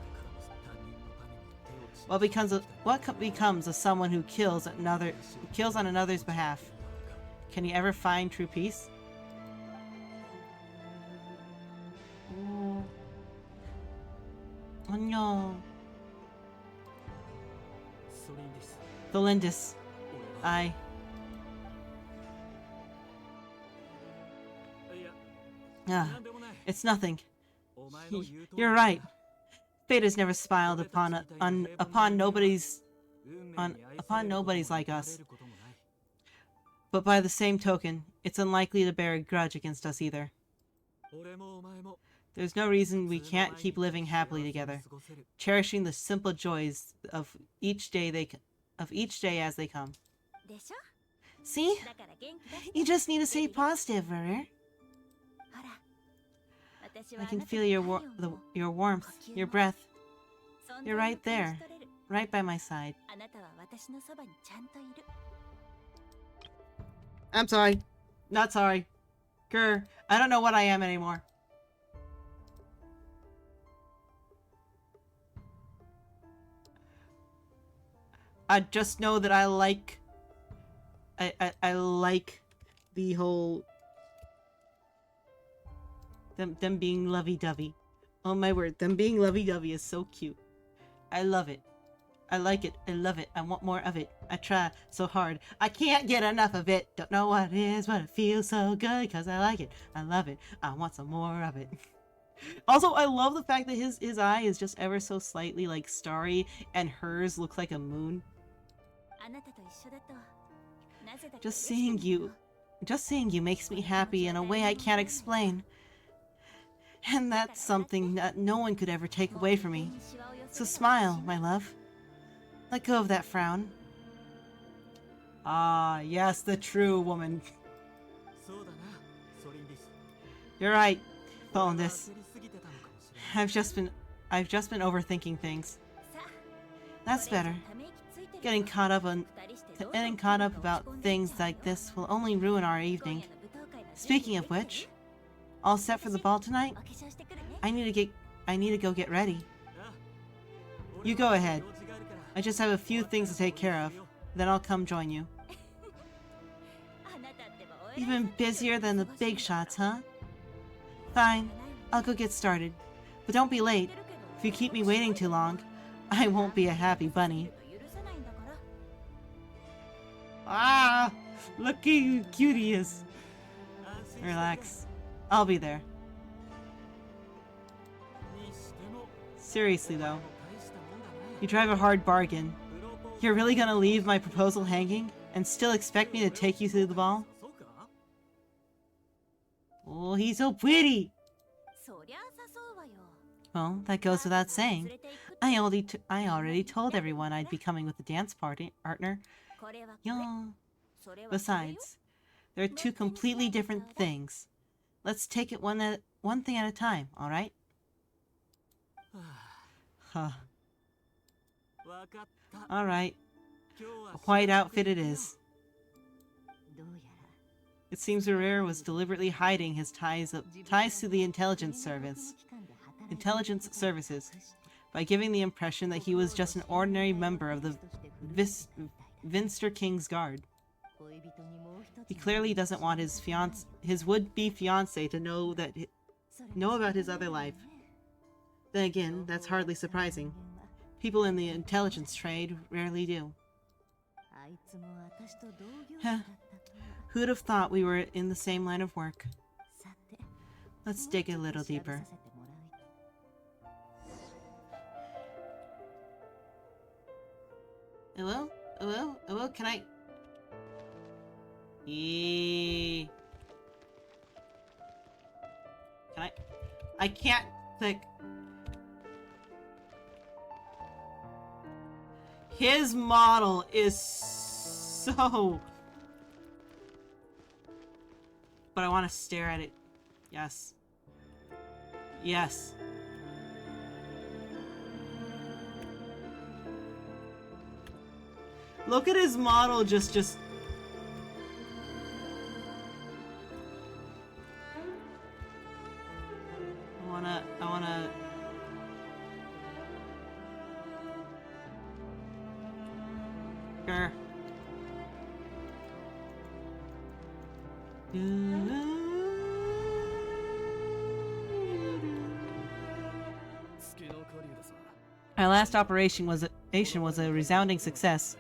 What becomes of someone who kills on another's behalf? Can he ever find true peace? Oh no. Valindis. It's nothing. You're right. Fate has never smiled upon nobodies like us. But by the same token, it's unlikely to bear a grudge against us either. There's no reason we can't keep living happily together, cherishing the simple joys of each day as they come. See? You just need to stay positive, Verir. I can feel your warmth, your breath. You're right there, right by my side. I'm sorry. Not sorry. Grr, I don't know what I am anymore. I just know that I like... I like the whole... Them being lovey-dovey. Oh my word, them being lovey-dovey is so cute. I love it. I like it. I love it. I want more of it. I try so hard. I can't get enough of it. Don't know what it is, but it feels so good because I like it. I love it. I want some more of it. Also, I love the fact that his eye is just ever so slightly like starry and hers looks like a moon. Just seeing you makes me happy in a way I can't explain. And that's something that no one could ever take away from me. So smile, my love. Let go of that frown. Ah, yes, the true woman. You're right, This. I've just been overthinking things. That's better. Getting caught up about things like this will only ruin our evening. Speaking of which, all set for the ball tonight? I need to go get ready. You go ahead. I just have a few things to take care of. Then I'll come join you. Even busier than the big shots, huh? Fine. I'll go get started. But don't be late. If you keep me waiting too long, I won't be a happy bunny. Ah! Look at you cute he is. Relax. I'll be there. Seriously though. You drive a hard bargain. You're really gonna leave my proposal hanging and still expect me to take you through the ball? Oh, he's so pretty! Well, that goes without saying. I already told everyone I'd be coming with a dance partner. Yeah. Besides, there are two completely different things. Let's take it one thing at a time, alright? Huh. Alright. A white outfit it is. It seems Herrera was deliberately hiding his ties to the intelligence services by giving the impression that he was just an ordinary member of the Vinster King's Guard. He clearly doesn't want his would-be fiancée to know about his other life. Then again, that's hardly surprising. People in the intelligence trade rarely do. Who'd have thought we were in the same line of work? Let's dig a little deeper. Hello? Hello? Hello? Can I... Can I... I can't click. His model is so... But I want to stare at it. Yes. Yes. Look at his model just... I wanna... Grr. Our last operation was a resounding success,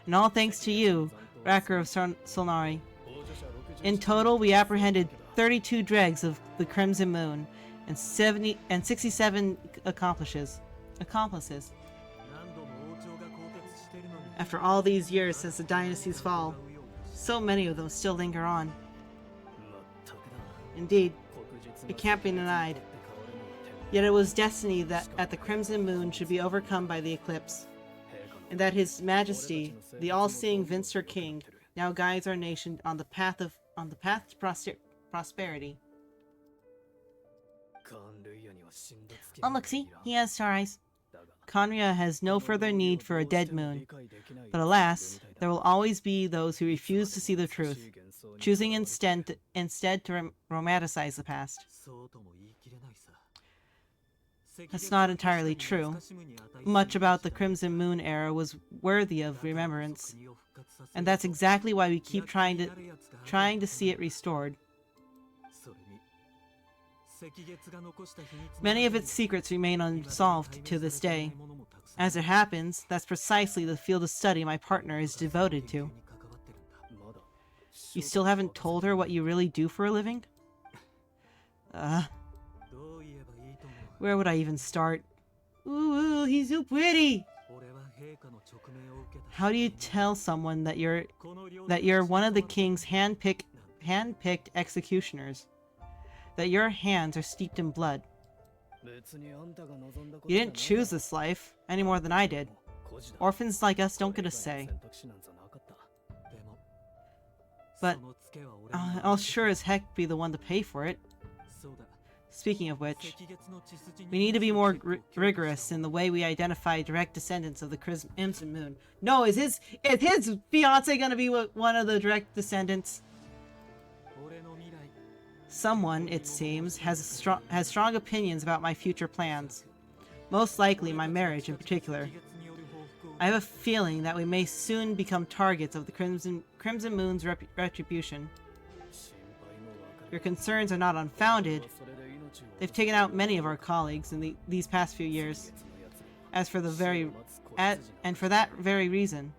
and all thanks to you, Racker of Solnari. In total, we apprehended 32 dregs of the Crimson Moon and 67 accomplices. After all these years since the dynasty's fall, so many of them still linger on. Indeed, it can't be denied. Yet it was destiny that the Crimson Moon should be overcome by the eclipse, and that His Majesty, the all-seeing Vinster King, now guides our nation on the path to prosperity. Oh, look, see? He has star eyes. Conria has no further need for a dead moon. But alas, there will always be those who refuse to see the truth, choosing instead to romanticize the past. That's not entirely true. Much about the Crimson Moon era was worthy of remembrance, and that's exactly why we keep trying to see it restored. Many of its secrets remain unsolved to this day. As it happens, that's precisely the field of study my partner is devoted to. You still haven't told her what you really do for a living? Where would I even start? Ooh, he's so pretty! How do you tell someone that you're one of the king's hand-picked executioners? That your hands are steeped in blood? You didn't choose this life, any more than I did. Orphans like us don't get a say. But I'll sure as heck be the one to pay for it. Speaking of which, we need to be more rigorous in the way we identify direct descendants of the Crimson Moon. No, is his fiance gonna be one of the direct descendants? Someone, it seems, has strong opinions about my future plans. Most likely my marriage in particular. I have a feeling that we may soon become targets of the Crimson Moon's retribution. Your concerns are not unfounded. They've taken out many of our colleagues in these past few years. For that very reason,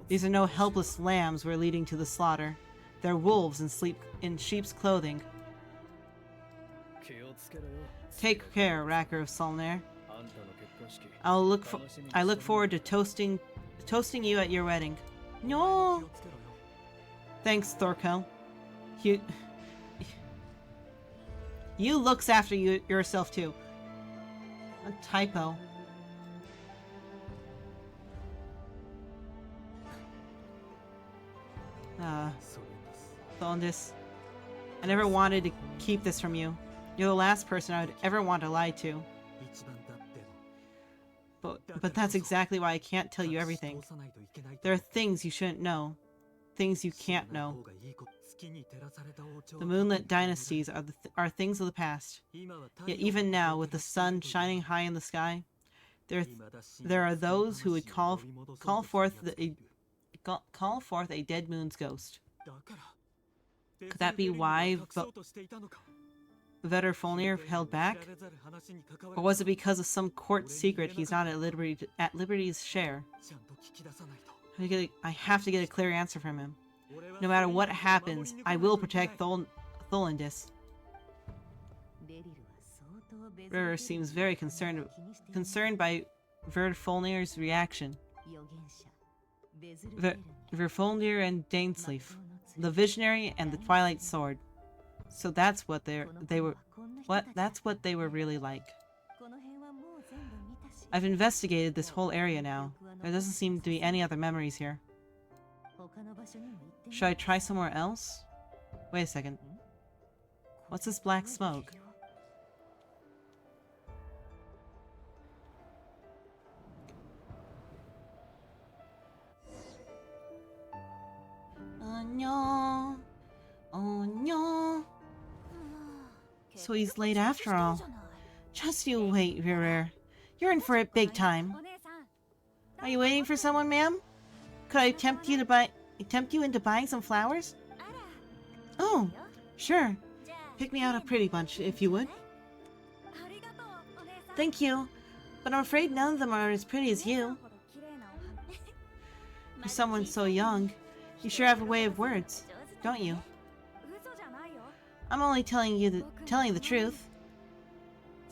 these are no helpless lambs we're leading to the slaughter. They're wolves in sheep's clothing. Take care, Racker of Solnair. I look forward to toasting you at your wedding. No. Thanks, Thorkel. You looks after yourself too. A typo. Thondis. I never wanted to keep this from you. You're the last person I would ever want to lie to. But that's exactly why I can't tell you everything. There are things you shouldn't know. Things you can't know. The moonlit dynasties are things of the past. Yet even now, with the sun shining high in the sky, there are those who would call forth a dead moon's ghost. Could that be why Vetter Folnir held back? Or was it because of some court secret he's not at liberty to share? I have to get a clear answer from him. No matter what happens, I will protect Tholendis. Vetter seems very concerned by Verfolnir's reaction. Verfolnir and Dainsleif, the Visionary and the Twilight Sword. So that's what they were really like. I've investigated this whole area now. There doesn't seem to be any other memories here. Should I try somewhere else? Wait a second. What's this black smoke? Oh no. Oh no. So he's late after all. Just you wait, Virer. You're in for it big time. Are you waiting for someone, ma'am? Could I tempt you into buying some flowers? Oh, sure. Pick me out a pretty bunch, if you would. Thank you, but I'm afraid none of them are as pretty as you. For someone so young, you sure have a way of words, don't you? I'm only telling the truth.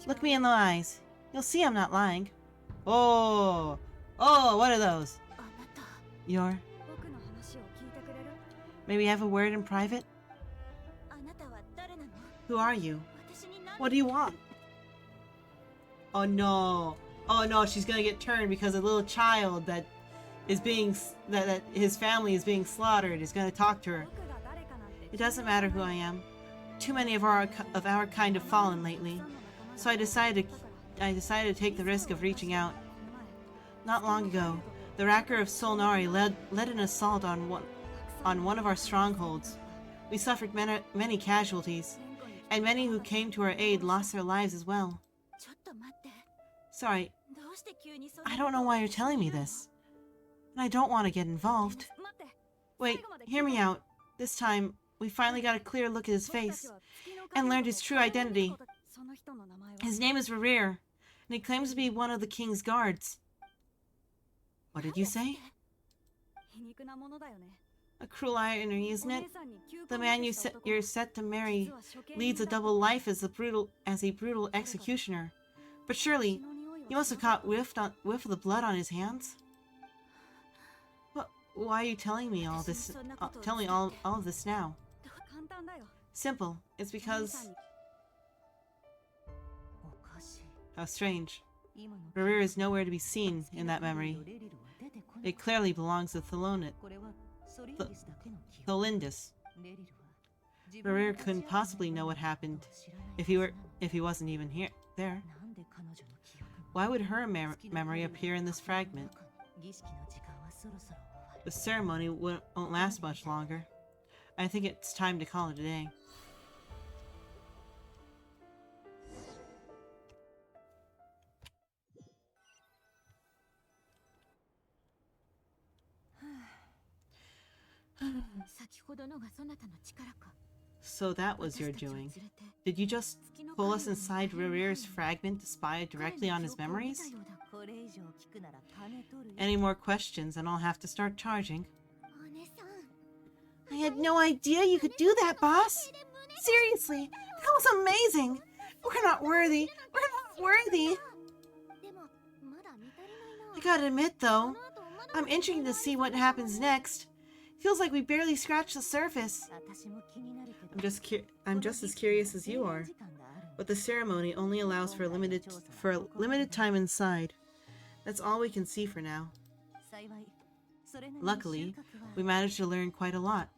Look me in the eyes. You'll see I'm not lying. Oh, what are those? May we have a word in private? Who are you? What do you want? Oh no, she's gonna get turned because a little child that his family is being slaughtered is gonna talk to her. It doesn't matter who I am. Too many of our kind have fallen lately. So I decided to take the risk of reaching out. Not long ago, the Racker of Solnari led an assault on one of our strongholds. We suffered many casualties, and many who came to our aid lost their lives as well. Sorry, I don't know why you're telling me this. And I don't want to get involved. Wait, hear me out. This time, we finally got a clear look at his face, and learned his true identity. His name is Rerir, and he claims to be one of the king's guards. What did you say? A cruel irony, isn't it? The man you're set to marry leads a double life as a brutal executioner. But surely, you must have caught whiff of the blood on his hands? Why are you telling me all this? Tell me all of this now. Simple. It's because... How strange. Rerir is nowhere to be seen in that memory. It clearly belongs to Tholindus. Rerir couldn't possibly know what happened if he wasn't even there. Why would her memory appear in this fragment? The ceremony won't last much longer. I think it's time to call it a day. So that was your doing. Did you just pull us inside Rerir's fragment to spy directly on his memories? Any more questions and I'll have to start charging. I had no idea you could do that, boss! Seriously, that was amazing! We're not worthy! We're not worthy! I gotta admit though, I'm interested to see what happens next. Feels like we barely scratched the surface. I'm just as curious as you are. But the ceremony only allows for a limited time inside. That's all we can see for now. Luckily, we managed to learn quite a lot.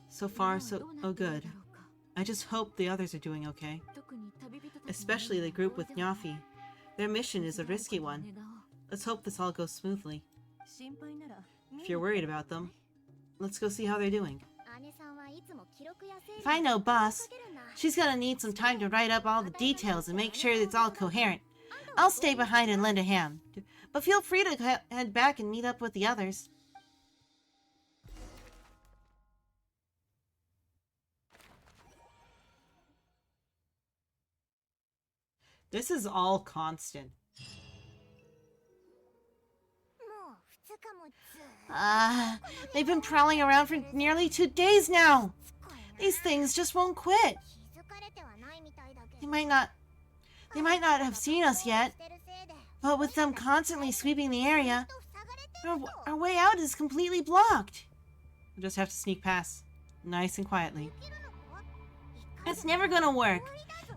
So far, so good. I just hope the others are doing okay. Especially the group with Nyafi. Their mission is a risky one. Let's hope this all goes smoothly. If you're worried about them, let's go see how they're doing. If I know Boss, she's gonna need some time to write up all the details and make sure it's all coherent. I'll stay behind and lend a hand, but feel free to head back and meet up with the others. This is all constant. They've been prowling around for nearly 2 days now. These things just won't quit. They might not have seen us yet, but with them constantly sweeping the area, our way out is completely blocked. We'll just have to sneak past, nice and quietly. It's never gonna work.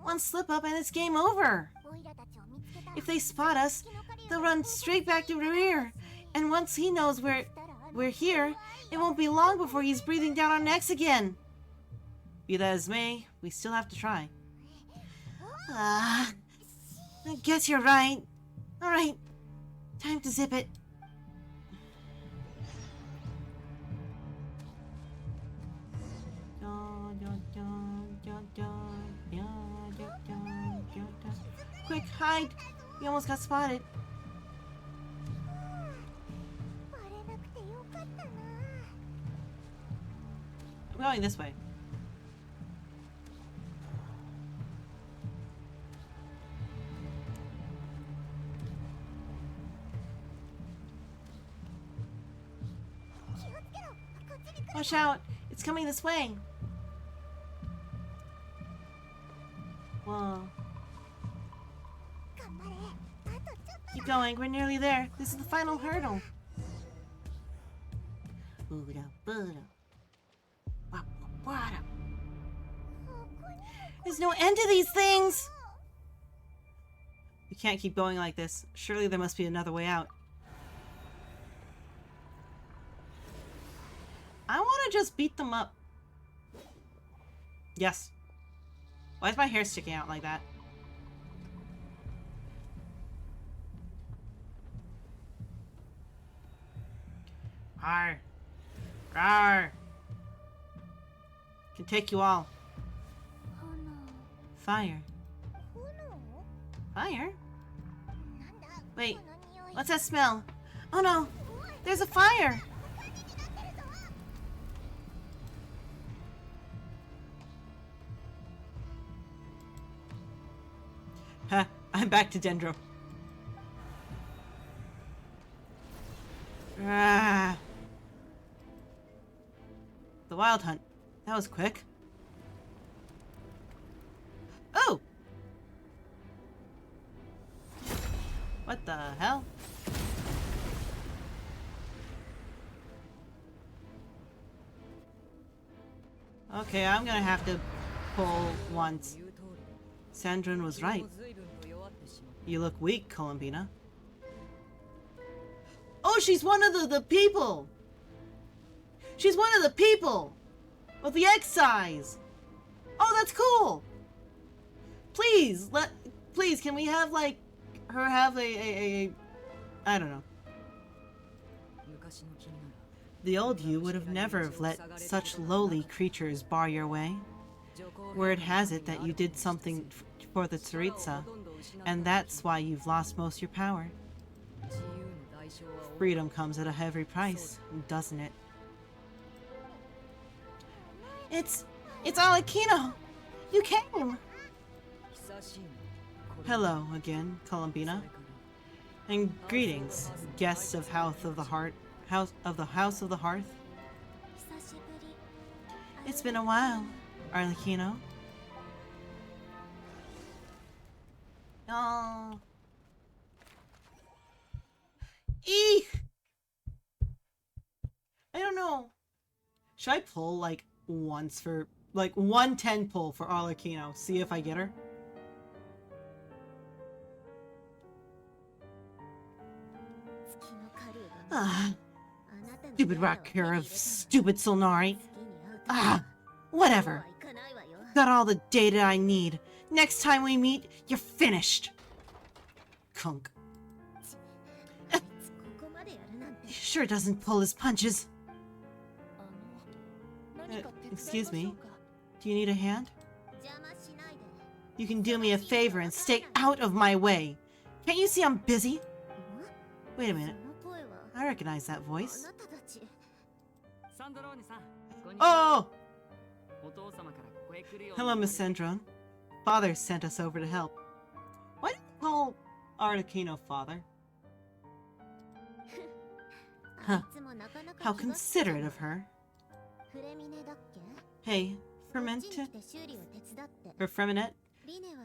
One slip up and it's game over. If they spot us, they'll run straight back to Rerir. And once he knows we're here, it won't be long before he's breathing down our necks again. Be that as may, we still have to try. I guess you're right. Alright, time to zip it. Quick, hide! We almost got spotted. I'm going this way. Watch out! It's coming this way! Whoa. Keep going, we're nearly there. This is the final hurdle. There's no end to these things! We can't keep going like this. Surely there must be another way out. I want to just beat them up. Yes. Why is my hair sticking out like that? Arr. Arr. Can take you all. Fire. Fire? Wait, what's that smell? Oh no, there's a fire! Huh, I'm back to Dendro. Ah. The Wild Hunt. That was quick. Oh! What the hell? Okay, I'm gonna have to pull once. Sandrine was right. You look weak, Columbina. Oh, she's one of the people! She's one of the people! With the exercise! Oh, that's cool! Please, please, can we have, like, her have a I don't know. The old you would have never have let such lowly creatures bar your way. Word has it that you did something for the Tsaritsa, and that's why you've lost most of your power. Freedom comes at a heavy price, doesn't it? It's Alekino! You came! Hello again, Columbina. And greetings, guests of House of the Hearth. It's been a while, Arlecchino. Oh. Eek! I don't know. Should I pull like once for like 110 pull for Arlecchino? See if I get her. Ah, stupid rocker of stupid Solnari. Ah, whatever. Got all the data I need. Next time we meet, you're finished. Kunk. He sure doesn't pull his punches. Excuse me. Do you need a hand? You can do me a favor and stay out of my way. Can't you see I'm busy? Wait a minute. I recognize that voice. Oh! Hello, Miss Sandrine. Father sent us over to help. Why do you call Arlecchino Father? Huh. How considerate of her. Hey, Fermented? Or Freminette?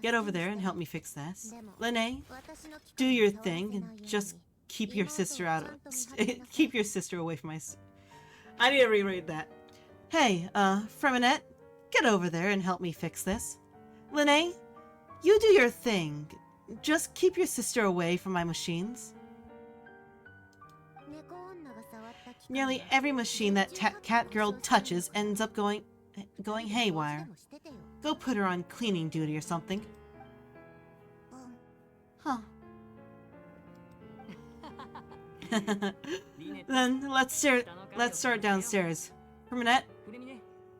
Get over there and help me fix this. Lene, do your thing and just keep your sister out of... keep your sister away from my... I need to reread that. Hey, Freminette, get over there and help me fix this. Lene, you do your thing. Just keep your sister away from my machines. Nearly every machine that cat girl touches ends up going haywire. Go put her on cleaning duty or something. Huh. Then let's start downstairs. Permanette,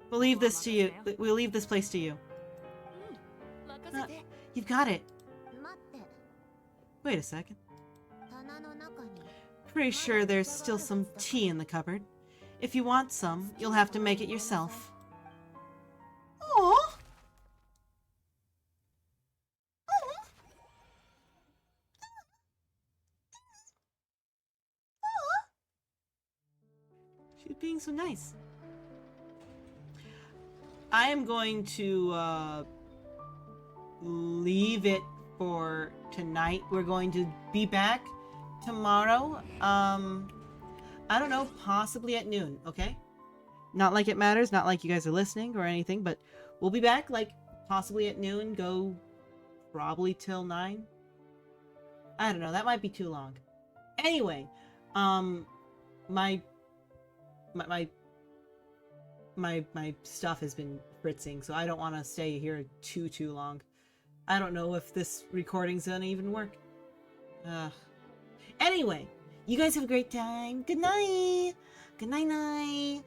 we'll leave this to you. We'll leave this place to you. You've got it. Wait a second. Pretty sure there's still some tea in the cupboard. If you want some, you'll have to make it yourself. Aww. She's being so nice. I am going to leave it for tonight. We're going to be back tomorrow. I don't know, possibly at noon, okay? Not like it matters, not like you guys are listening or anything, but we'll be back like possibly at noon, go probably till 9. I don't know, that might be too long. Anyway, my my stuff has been fritzing, so I don't want to stay here too long. I don't know if this recording's gonna even work. Anyway, you guys have a great time. Good night. Good night night.